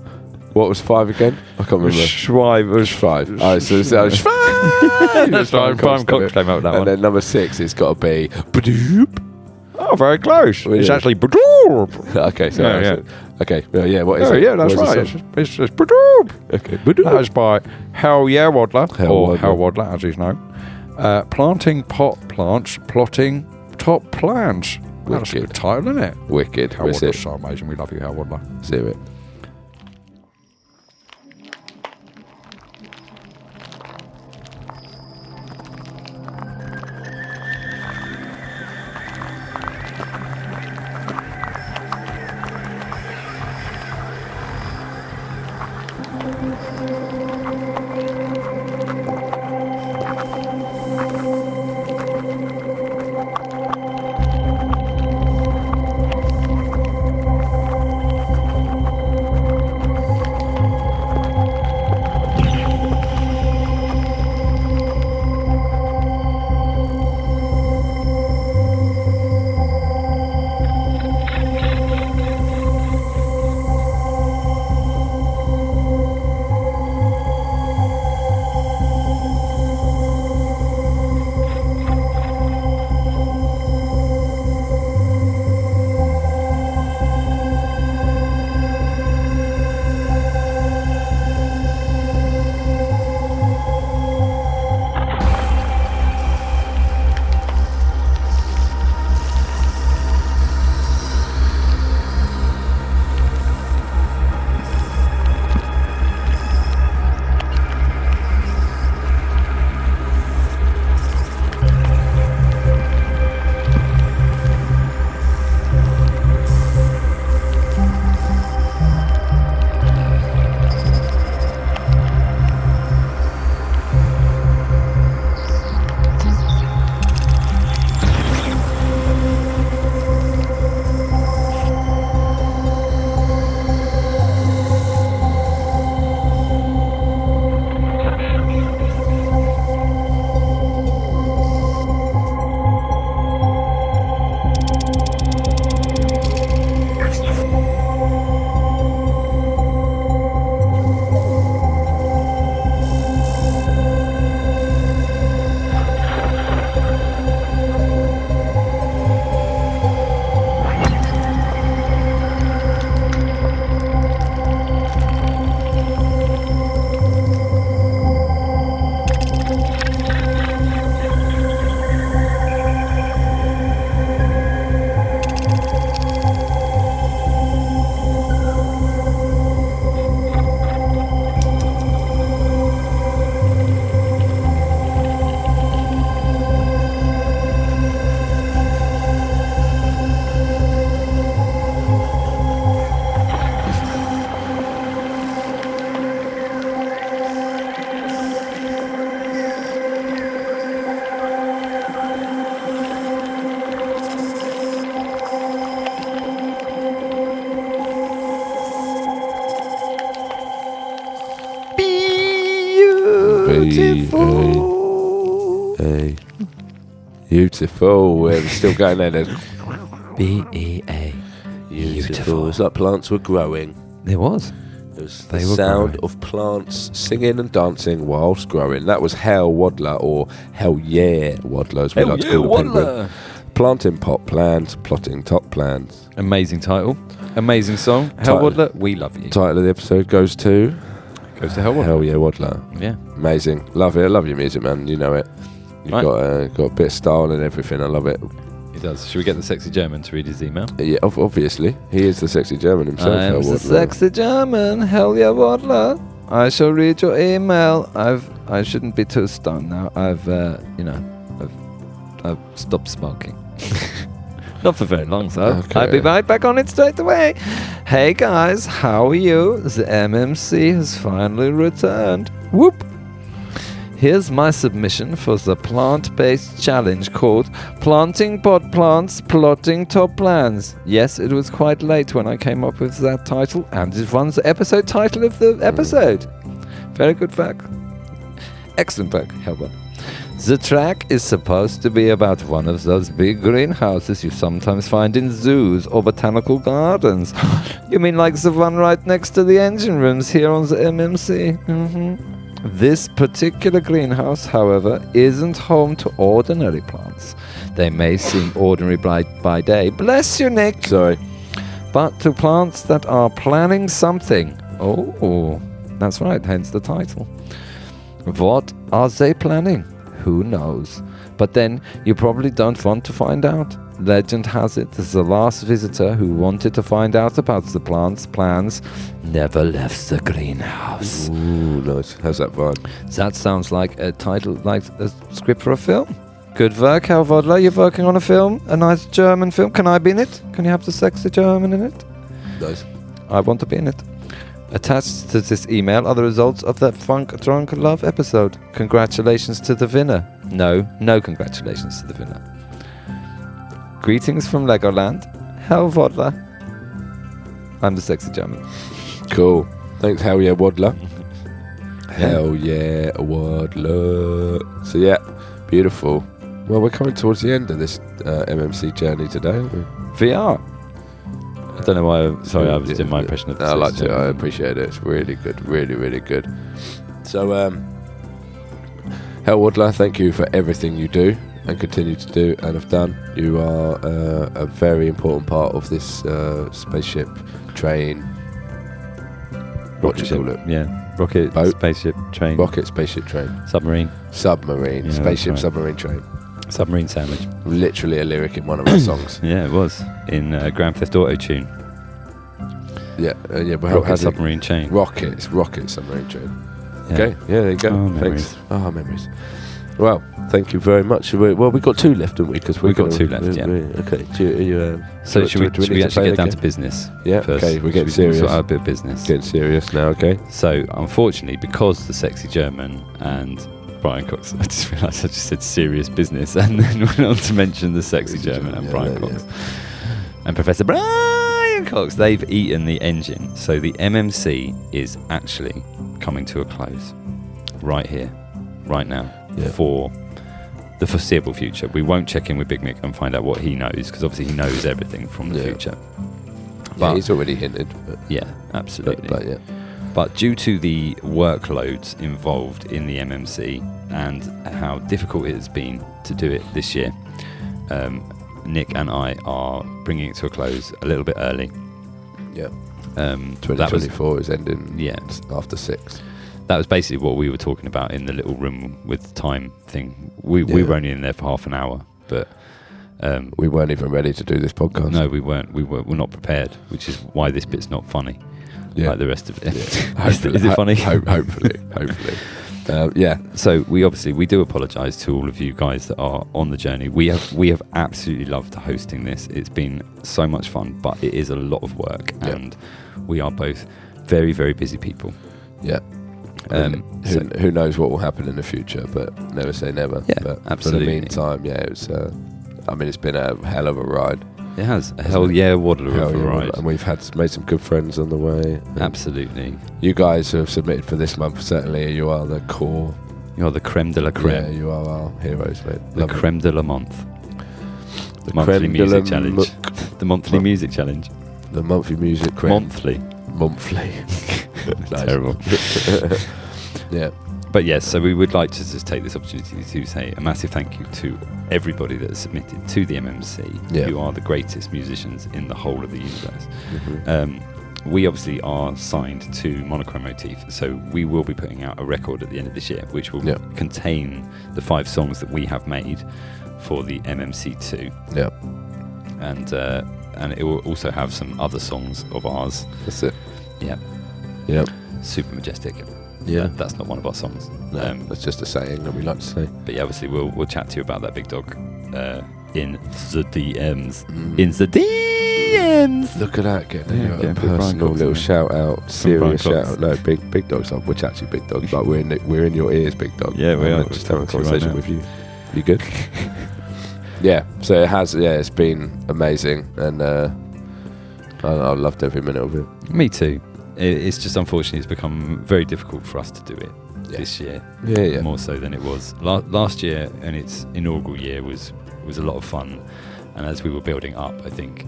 What was 5 again? I can't remember. Schweib was 5. Oh, so Schweib. That's right. Brian Cox came out with that and one. then number 6, it's got to be Badoop. Oh, very close. Really? It's actually Okay, so Yeah. Okay, yeah. What is Oh, it? yeah, that's What is right. the It's Badoop. song? Okay, That Badoop. was by Hell Yeah Waddler, or Waddler. Hell Waddler as he's known. Planting pot plants, plotting top plants. That's a Wicked. good title, isn't it? Wicked. Hell What's Waddler's it? so amazing. We love you, Hell Waddler. See it. Beautiful. A. Beautiful. We're still going there then. B-E-A. Beautiful. It's like plants were growing. There was. It was They the were sound growing. of plants singing and dancing whilst growing. That was Hell Waddler, or Hell Yeah Waddler, as we like to call the penguin. Planting pot plans, plotting top plans. Amazing title. Amazing song. Hell Waddler, we love you. Title of the episode goes to Goes to Hell Waddler. Hell Yeah Waddler. Yeah. Amazing. Love it. I love your music, man. You know it. You've Right. got a bit of style and everything. I love it. He does. Should we get the sexy German to read his email? Yeah, obviously. He is the sexy German himself. I am Hell the Waddler. sexy German. Hell yeah, Waddler. I shall read your email. I shouldn't be too stoned now. I've stopped smoking. Not for very long, though. Okay. I'll be right back on it straight away. Hey guys, how are you? The MMC has finally returned. Whoop! Here's my submission for the plant-based challenge called Planting Pot Plants, Plotting Top Plans. Yes, it was quite late when I came up with that title, and it runs the episode title of the episode. Very good work. Excellent work, Helbert. The track is supposed to be about one of those big greenhouses you sometimes find in zoos or botanical gardens. You mean like the one right next to the engine rooms here on the MMC? This particular greenhouse, however, isn't home to ordinary plants. They may seem ordinary by day. Bless you, Nick! Sorry. But to plants that are planning something. Oh, that's right, hence the title. What are they planning? Who knows? But then you probably don't want to find out. Legend has it the last visitor who wanted to find out about the plant's plans never left the greenhouse. Ooh, nice. How's that vibe? That sounds like a title, like a script for a film. Good work, Hal Vodler. You're working on a film, a nice German film. Can I be in it? Can you have the sexy German in it? Nice. I want to be in it. Attached to this email are the results of that Funk Drunk Love episode. Congratulations to the winner. No congratulations to the winner. Greetings from Legoland. Hell Vodler. I'm the sexy German. Cool. Thanks, Hell Yeah Waddler. Hell Yeah Waddler. So yeah, beautiful. Well, we're coming towards the end of this MMC journey today, aren't we? VR. I don't know why. Sorry, I was doing my impression of the I like sexy it. I German. appreciate it. It's really good. Really, really good. So, Hell Waddler, thank you for everything you do and continue to do and have done. You are a very important part of this spaceship train. What do you call it? Yeah. Rocket, Boat? spaceship, train. Rocket, spaceship train. Submarine. Submarine. Yeah, Spaceship, that's right. submarine train. Submarine sandwich. Literally a lyric in one of our songs. Yeah, it was. In Grand Theft Auto tune. Yeah. Yeah. But Rocket how's it? submarine chain. Rocket submarine train. Yeah. Okay, yeah, there you go. Oh, Thanks. Memories. Well, thank you very much. Well, we got two left, didn't we? Because We've got two left, yeah. Okay. So should we need to actually play get down again? to business? Yeah. First? Okay. We're getting Should we serious. sort out a bit of business. Getting serious now. Okay. So unfortunately, because the sexy German and Briiiiiiiiian Cox, I just realised I just said serious business and then went on to mention the sexy German and Briiiiiiiiian Cox and Professor Briiiiiiiiian Cox. They've eaten the engine, so the MMC is actually coming to a close right here, right now, for the foreseeable future. We won't check in with Big Mick and find out what he knows, because obviously he knows everything from the future. But he's already hinted. But, Yeah, absolutely. but yeah. But due to the workloads involved in the MMC and how difficult it has been to do it this year, Nick and I are bringing it to a close a little bit early. Yeah. 2024 is ending. Yeah. After 6. That was basically what we were talking about in the little room with the time thing. We were only in there for half an hour, but we weren't even ready to do this podcast. no, we weren't. We're not prepared, which is why this bit's not funny. Yeah. Like the rest of it. Yeah. Is it funny? Hopefully. Yeah. So we do apologise to all of you guys that are on the journey. We have absolutely loved hosting this. It's been so much fun, but it is a lot of work, and we are both very, very busy people. Yeah. Who knows what will happen in the future, but never say never. Yeah, but absolutely. For the meantime, yeah, it's it's been a hell of a ride. It has a hell yeah waddler of a ride. And we've made some good friends on the way. Absolutely. You guys who have submitted for this month, certainly you are the core You're the creme de la Yeah, creme. you are our heroes, mate. The Love it. creme de la month. The Monthly creme de music la challenge. muck. The monthly music challenge. The monthly music creme. Monthly. Monthly. Nice. Terrible. Yeah. But yes, so we would like to just take this opportunity to say a massive thank you to everybody that has submitted to the MMC. Yeah. You are the greatest musicians in the whole of the universe. Mhm. We obviously are signed to Monochrome Motif, so we will be putting out a record at the end of this year, which will Yeah. contain the 5 songs that we have made for the MMC2, Yeah. and it will also have some other songs of ours. That's it. Yeah, Yep. super majestic. Yeah. That's not one of our songs. No, that's just a saying that we like to say. But yeah, obviously we'll chat to you about that big dog in the DMs. Mm. In the DMs. Look at that, getting Yeah, a getting Brian personal Cox little in there. shout out, Brian serious Cox. shout out. No, big dogs, which actually big dogs, but we're in your ears, big dog. Yeah, we I'm are. gonna just have a We're talking to you conversation right with you. You good? Yeah, so it has. Yeah, it's been amazing, and I loved every minute of it. Me too. It's just unfortunately it's become very difficult for us to do it this year. Yeah. More so than it was last year, and its inaugural year was a lot of fun. And as we were building up, I think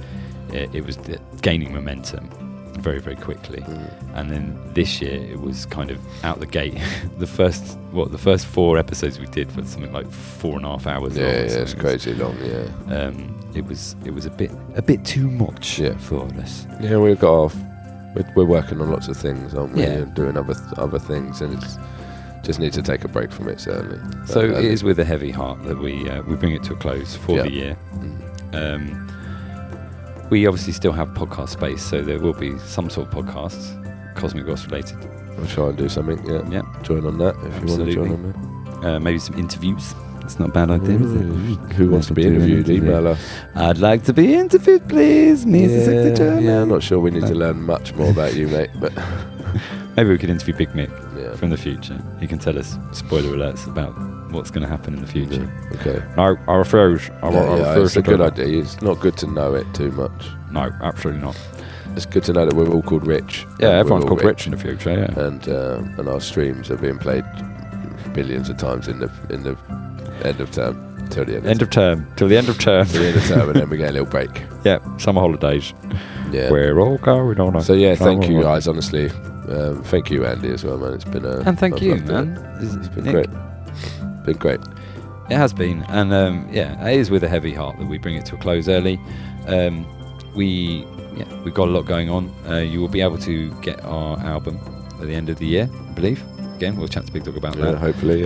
it was gaining momentum very, very quickly. And then this year it was kind of out the gate. the first 4 episodes we did were something like 4.5 hours long. Yeah, or it's something. crazy long. Yeah. It was a bit too much for us. Yeah, we got off. We're working on lots of things, aren't we? Yeah. And doing other things, and it's just need to take a break from it, certainly. So it is with a heavy heart that we bring it to a close for the year. We obviously still have podcast space, so there will be some sort of podcasts, Cosmic Bos related. We'll try and do something. Yeah. Yeah, Join on that if you want to join on that. maybe some interviews. It's not a bad idea, is it? Who wants to be Do an interviewed? interview. Email us. I'd like to be interviewed, please, Mr. Secretary. Yeah, I'm not sure we need to learn much more about you, mate, but Maybe we could interview Big Mick yeah. from the future. He can tell us spoiler alerts about what's going to happen in the future. Okay. No, I refuse. I refuse It's to a good do that. idea. It's not good to know it too much. No, absolutely not. It's good to know that we're all called Rich. Yeah, and everyone's we're all called Rich in the future. Yeah. and our streams are being played billions of times in the end of term till the End of term till the end of term. till the end of term, and then we get a little break. Yeah, summer holidays. Yeah. We're all going on. So yeah, thank you guys. guys. Honestly, thank you, Andy, as well, man. It's been And thank I've you, loved it. man. It's been Nick. great. Been great. It has been, and it is with a heavy heart that we bring it to a close early. We've got a lot going on. You will be able to get our album at the end of the year, I believe. Again, we'll chat to Big Dog about Yeah, that. hopefully.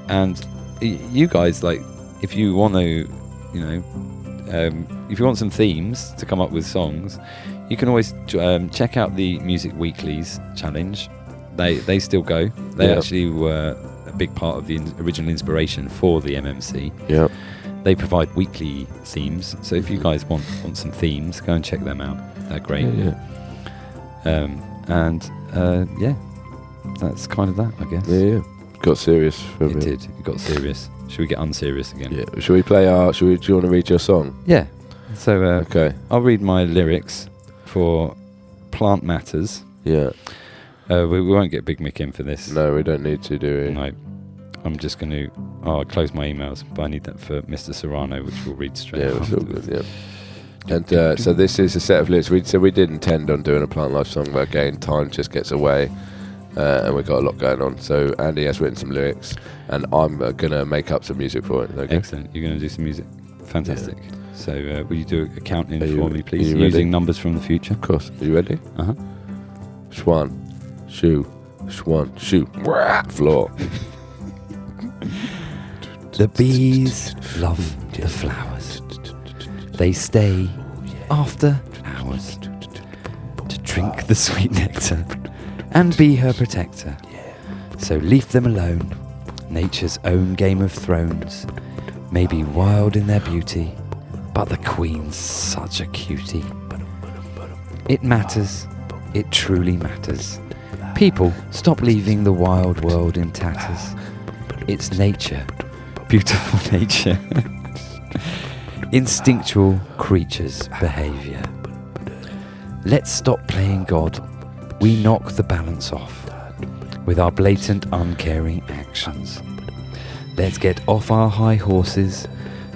And you guys, like, if you want to, if you want some themes to come up with songs, you can always check out the Music Weeklies challenge. They still go. They actually were a big part of the original inspiration for the MMC. Yeah. They provide weekly themes, so if you guys want some themes, go and check them out. They're great. That's kind of that, I guess. Yeah. Got serious for a It bit. did. It got serious. Should we get unserious again? Yeah. Should we play our? Do you want to read your song? Yeah. So Okay. I'll read my lyrics for Plant Matters. Yeah. We won't get Big Mick in for this. No, we don't need to do it. No. I'm just going to... I'll close my emails, but I need that for Mr. Serrano, which we'll read straight Yeah, it's all afterwards. good. Yeah. And so this is a set of lyrics. We did intend on doing a Plantlife song, but again, time just gets away, and we've got a lot going on. So Andy has written some lyrics, and I'm gonna make up some music for it. Okay. Excellent. You're going to do some music. Fantastic. So will you do a counting Are you- for me, please, are you ready? using numbers from the future? Of course. Are you ready? Uh-huh. Schwan, shoe, schwan, shoe, floor. The bees love the flowers. They stay after hours to drink the sweet nectar and be her protector. So leave them alone. Nature's own Game of Thrones may be wild in their beauty, but the queen's such a cutie. It matters. It truly matters. People, stop leaving the wild world in tatters. It's nature. Beautiful nature. Instinctual creatures' behaviour. Let's stop playing God. We knock the balance off. with our blatant, uncaring actions. Let's get off our high horses,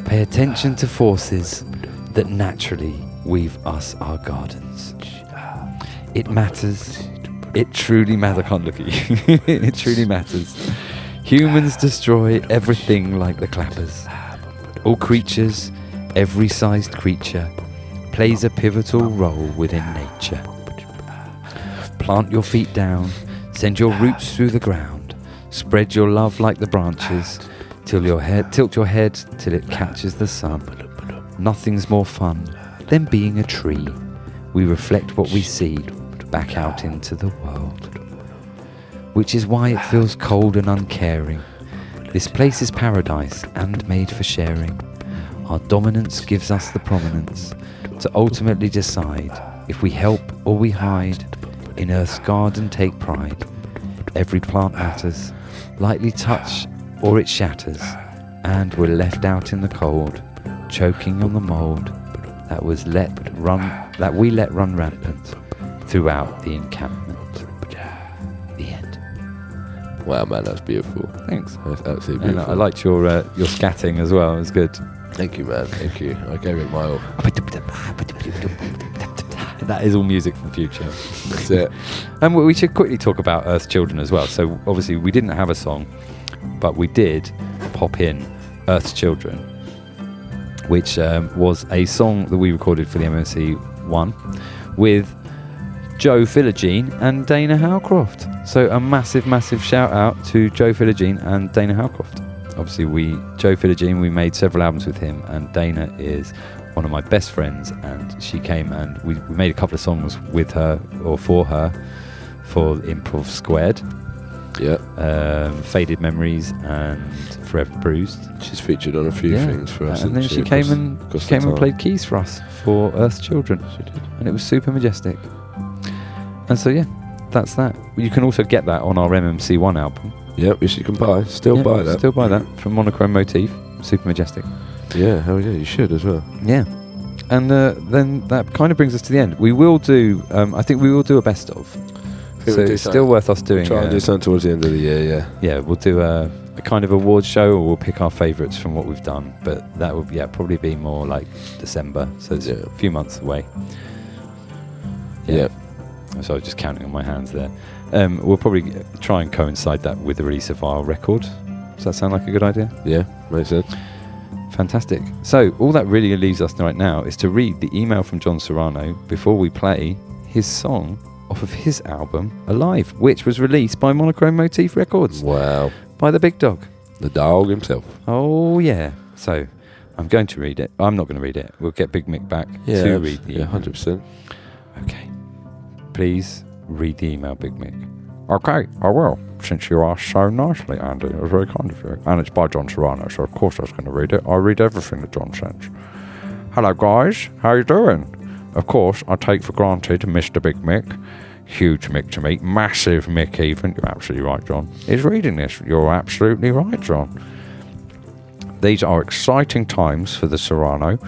pay attention to forces that naturally weave us our gardens. It matters. It truly matters. I can't look at you. It truly matters. Humans destroy everything like the clappers. All creatures, every sized creature, plays a pivotal role within nature. Plant your feet down, send your roots through the ground, spread your love like the branches, tilt your head till it catches the sun. Nothing's more fun than being a tree. We reflect what we see back out into the world. Which is why it feels cold and uncaring. This place is paradise and made for sharing. Our dominance gives us the prominence to ultimately decide if we help or we hide. In Earth's garden take pride. Every plant matters. Lightly touch or it shatters. And we're left out in the cold, choking on the mould that we let run rampant throughout the encampment. The end. Wow, man, that's beautiful. Thanks. That's absolutely And beautiful. I liked your scatting as well. It was good. Thank you, man. Thank you. I gave it my all. That is all music for the future. That's it. And we should quickly talk about Earth's Children as well. So obviously we didn't have a song, but we did pop in Earth's Children, which was a song that we recorded for the MMC 1 with Joe Philogene and Dana Howcroft. So a massive, massive shout out to Joe Philogene and Dana Howcroft. Obviously Joe Philogene, we made several albums with him, and Dana is one of my best friends, and she came and we made a couple of songs with her or for her for Improv Squared. Yeah. Faded Memories and Forever Bruised. She's featured on a few things for us. And then she came and played keys for us for Earth's Children. She did. And it was super majestic. And so yeah, that's that. You can also get that on our MMC1 album. Yep, which you can buy. Still buy that. Still buy that from Monochrome Motif. Super majestic. Yeah, hell yeah, you should as well. Yeah. And then that kind of brings us to the end. We will do, I think we will do a best of. So it's still worth us doing. Try and do something towards the end of the year, yeah. Yeah, we'll do a kind of awards show, or we'll pick our favourites from what we've done. But that would probably be more like December. So it's a few months away. Yeah. So I was just counting on my hands there. We'll probably try and coincide that with the release of our record. Does that sound like a good idea? Yeah, makes sense. Fantastic. So all that really leaves us right now is to read the email from John Serrano before we play his song off of his album Alive, which was released by Monochrome Motif Records. Wow. By the big dog. The dog himself. Oh yeah. So I'm going to read it. I'm not going to read it. We'll get Big Mick back to read the email. 100%. Okay. Please read the email, Big Mick. Okay, I will, since you asked so nicely, Andy. It was very kind of you. And it's by John Serrano, so of course I was going to read it. I read everything that John sends. Hello, guys. How you doing? Of course, I take for granted Mr. Big Mick, huge Mick to me, massive Mick even. You're absolutely right, John. Is reading this. You're absolutely right, John. These are exciting times for the Serrano,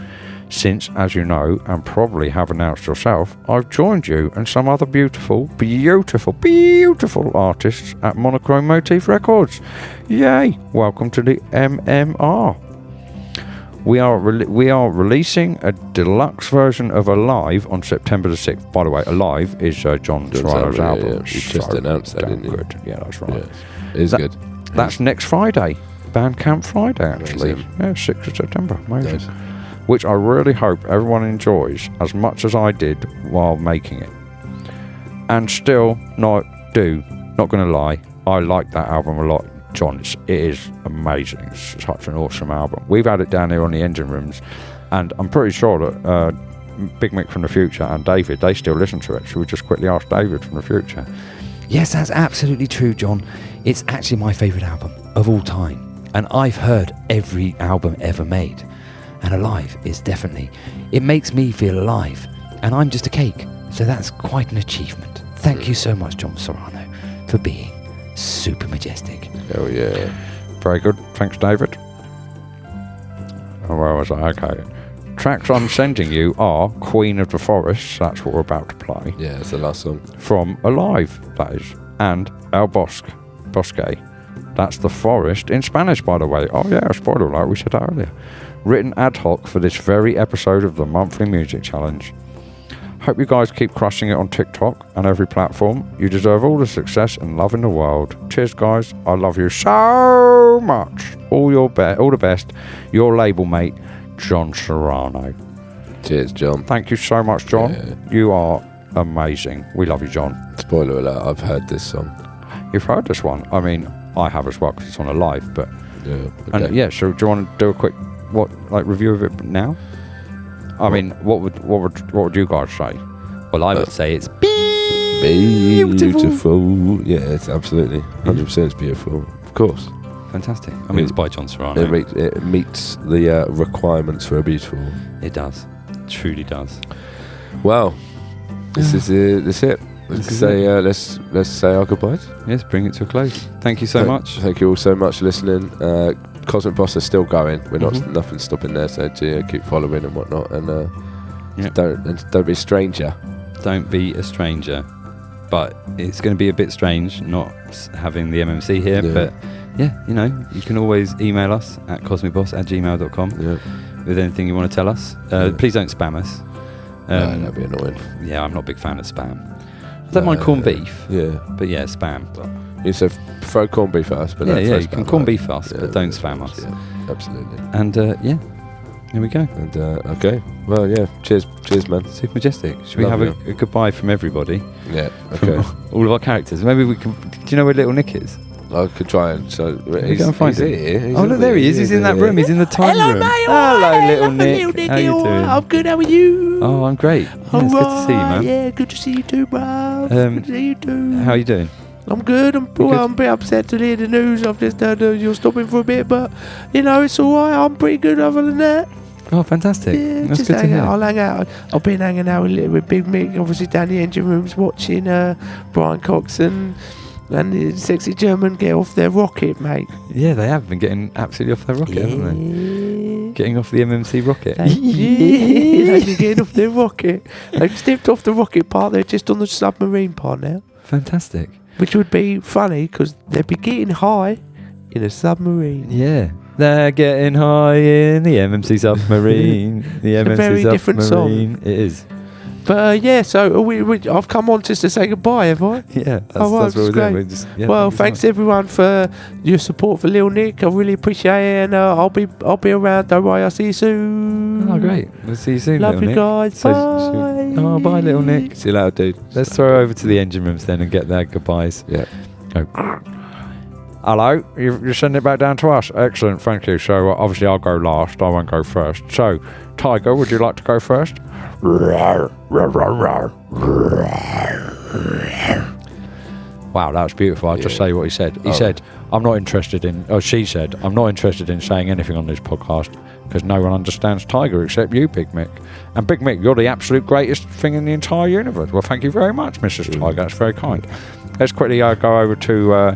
since, as you know, and probably have announced yourself, I've joined you and some other beautiful artists at Monochrome Motif Records. Yay! Welcome to the MMR. We are releasing a deluxe version of Alive on September the 6th. By the way, Alive is John Serrano's album. Yeah. You just announced that, didn't you? Good. Yeah, that's right. Yeah. It is good. That's next Friday. Bandcamp Friday, actually. Amazing. Yeah, 6th of September. Amazing. Nice. Which I really hope everyone enjoys as much as I did while making it. And still, not going to lie, I like that album a lot, John. It is amazing. It's such an awesome album. We've had it down here on the engine rooms, and I'm pretty sure that Big Mick from the future and David, they still listen to it. Should we just quickly ask David from the future? Yes, that's absolutely true, John. It's actually my favourite album of all time. And I've heard every album ever made. And Alive is definitely, it makes me feel alive, and I'm just a cake, so that's quite an achievement. Thank you so much, John Serrano, for being super majestic. Oh yeah. Very good, thanks, David. Oh, where was I? Okay. Tracks I'm sending you are Queen of the Forest, that's what we're about to play, Yeah, it's the last song. from Alive, that is. and El Bosque. That's the forest in Spanish, by the way. Oh yeah, spoiler alert, we said that earlier. Written ad hoc for this very episode of the Monthly Music Challenge. Hope you guys keep crushing it on TikTok and every platform. You deserve all the success and love in the world. Cheers, guys. I love you so much. All the best. Your label mate, John Serrano. Cheers, John. Thank you so much, John. Yeah. You are amazing. We love you, John. Spoiler alert, I've heard this song. You've heard this one? I mean, I have as well because it's on a live. But Yeah. Okay. and yeah. So do you want to do a quick review of it now? I mean, what would you guys say? Well, I would say it's Beautiful. Yeah, it's absolutely 100%. It's beautiful. Of course. fantastic. I mean, it's by John Serrano. It meets the requirements for a beautiful. It does. It truly does. Well, this is it. Let's say let's say our goodbyes. Yes, bring it to a close. Thank you so much. Thank you all so much for listening. Cosmic Bos are still going. We're not nothing's stopping there. So keep following and whatnot. And don't be a stranger. Don't be a stranger. But it's going to be a bit strange not having the MMC here. Yeah. But yeah, you can always email us at cosmicbos@gmail.com with anything you want to tell us. Please don't spam us. No, that'd be annoying. Yeah, I'm not a big fan of spam. I don't mind corned beef. Yeah. But yeah, spam. You said throw corned beef at us, but Yeah, don't you throw can spam corned at beef us, but don't spam us. Yeah, absolutely. And yeah, here we go. And okay, well, yeah, cheers, man. Super majestic. Should we Love have a goodbye from everybody? Yeah, From okay. all of our characters. Maybe we can. Do you know where Little Nick is? I could try and so. Can we go and find him? Here. Oh, look, there he is. He's in that room. He's in the time room. Hello, Little Nick. How you doing? I'm good, how are you? Oh, I'm great. Yeah, it's good to see you, man. Yeah, good to see you too, bro. Good to see you too. How are you doing? I'm good. I'm a bit upset to hear the news. I've just heard you're stopping for a bit, but it's alright. I'm pretty good other than that. Oh, fantastic. Yeah, That's just good to hang hear. out. I'll hang out. I've been hanging out with Big Mick, obviously down the engine rooms, watching Briiiiiiiiian Cox and the sexy German get off their rocket, mate. Yeah, they have been getting absolutely off their rocket, haven't they? Getting off the MMC rocket. They've been getting off their rocket. They've stepped off the rocket part. They're just on the submarine part now. Fantastic. Which would be funny because they'd be getting high in a submarine. Yeah. They're getting high in the MMC submarine. The It's MMC a very submarine. different song. It is. But yeah, so I've come on just to say goodbye, have I? Yeah. That's Oh, what we're great. doing. Well, thanks everyone for your support for Lil Nick. I really appreciate it, and I'll be around. Don't worry, I'll see you soon. Oh, great. We'll see you soon, Love Little you Nick. guys. So, Bye. oh, bye, Little Nick. See you later, dude. Let's throw over to the engine rooms then and get their goodbyes. Yeah. Go. Hello, you're sending it back down to us. Excellent, thank you. So obviously I'll go last. I won't go first. So, Tiger, would you like to go first? Wow, that was beautiful. I'll just say what he said. He said, she said, I'm not interested in saying anything on this podcast because no one understands Tiger except you, Big Mick. And Big Mick, you're the absolute greatest thing in the entire universe. Well, thank you very much, Mrs. Tiger. That's very kind. Let's quickly go over to...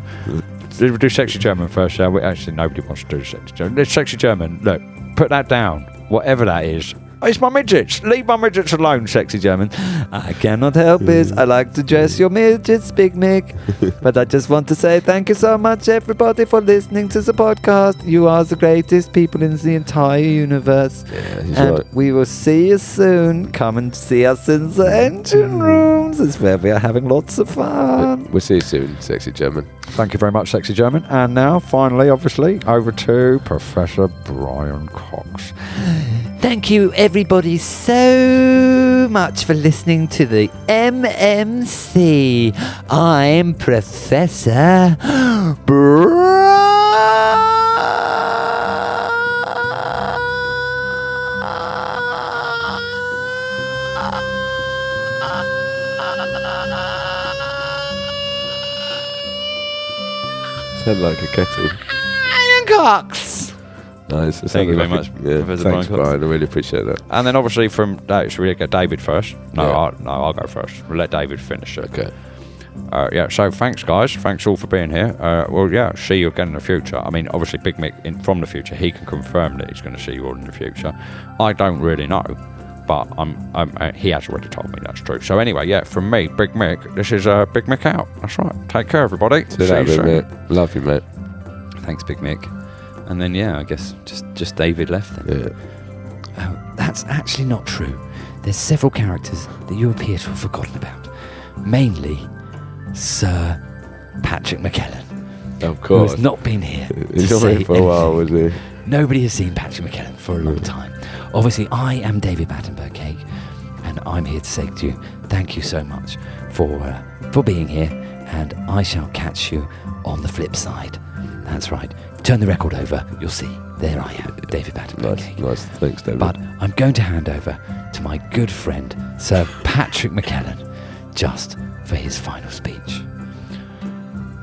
we'll do Sexy German first. Actually, nobody wants to do Sexy German. Let's Sexy German. Look, put that down. Whatever that is. It's my midgets. Leave my midgets alone, Sexy German. I cannot help it. I like to dress your midgets, Big Mick. But I just want to say thank you so much, everybody, for listening to the podcast. You are the greatest people in the entire universe. Yeah, he's And right. we will see you soon. Come and see us in the engine rooms. It's where we are having lots of fun. We'll see you soon, sexy German. Thank you very much, Sexy German. And now, finally, obviously, over to Professor Briiiiiiiiian Cox. Thank you, everybody, so much for listening to the MMC. I'm Professor Sound like a kettle. Briiiiiiiiian Cox. Nice. Thank you very much, Yeah, Professor thanks, Briiiiiiiian Cox. Brian. I really appreciate that. And then, obviously, should we get David first? No, Yeah. I'll go first. We'll let David finish it. Okay. So thanks, guys. Thanks all for being here. See you again in the future. I mean, obviously, Big Mick from the future, he can confirm that he's going to see you all in the future. I don't really know. but he has already told me that's true. So anyway, yeah, from me, Big Mick, this is Big Mick out. That's right. Take care, everybody. See you later, mate. Love you, mate. Thanks, Big Mick. And then, yeah, I guess just David left then. Yeah. Oh, that's actually not true. There's several characters that you appear to have forgotten about. Mainly Sir Patrick McKellen, Of who course. has not been here He's to not say here for a while, was anything. he? Nobody has seen Patrick McKellen for a long time. Obviously, I am David Battenberg Cake, and I'm here to say to you, thank you so much for being here, and I shall catch you on the flip side. That's right. Turn the record over, you'll see. There I am, David Battenberg Cake. Nice. Thanks, David. But I'm going to hand over to my good friend, Sir Patrick McKellen, just for his final speech.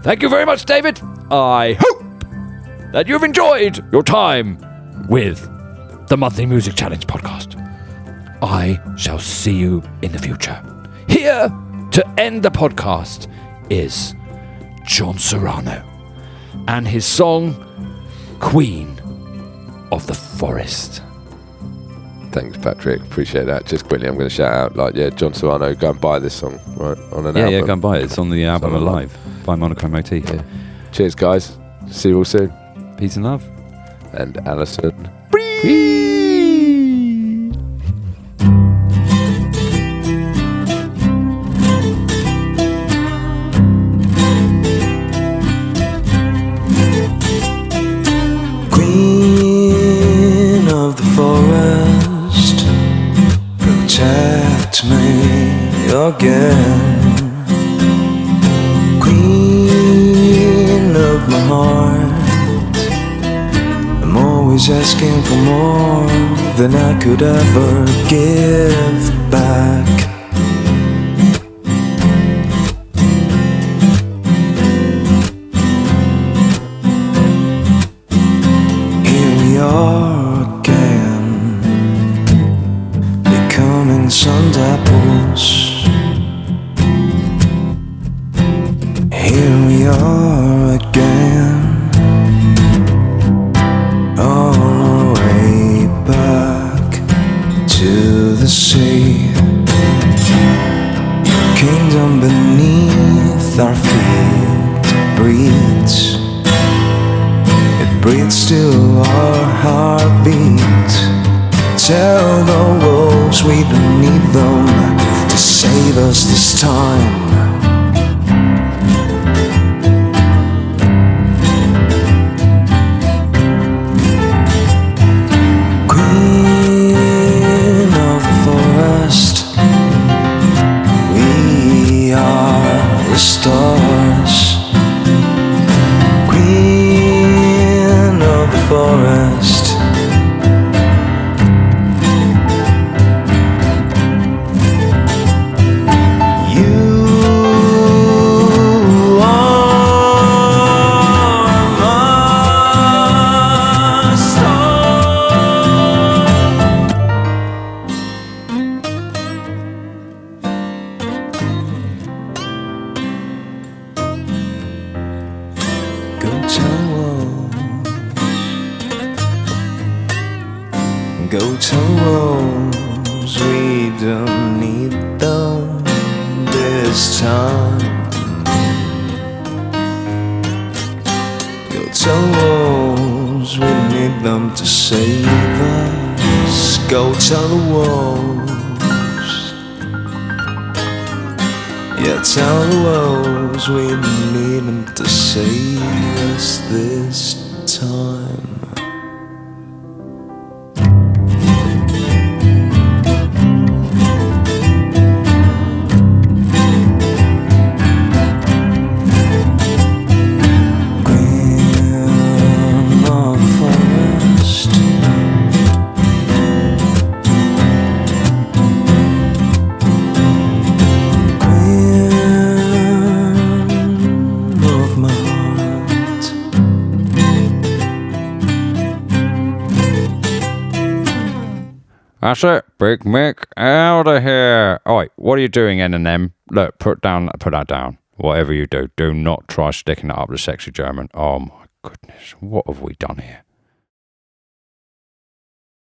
Thank you very much, David. I hope that you've enjoyed your time with the Monthly Music Challenge podcast. I shall see you in the future. Here to end the podcast is John Serrano and his song Queen of the Forest. Thanks, Patrick. Appreciate that. Just quickly, I'm going to shout out, John Serrano, go and buy this song, right, on an album. Yeah, go and buy it. It's on the album Something Alive by Monochrome Motif. Yeah. Cheers, guys. See you all soon. Peace and love. And Alison. Queen of the forest, protect me again. Queen of my heart, I'm always asking for more than I could ever give back. Here we are again, becoming sun apples. Here we are again, on our way back to the sea. Kingdom beneath our feet breathes. It breathes to our heartbeat. Tell the wolves we don't need them to save us this time. Queen of the forest, we are the stars. Queen of the forest, you are my star. Go tell wolves, go tell wolves we don't need them this time. Go tell wolves we need them to save us. Go tell the wolves, yeah, tell the wolves we need them to save us this time. Queen of the forest, queen of my heart. That's it, Big Mick, out of here. All right, what are you doing, N&M? Look, put that down. Whatever you do, do not try sticking it up the sexy German. Oh my goodness, what have we done here?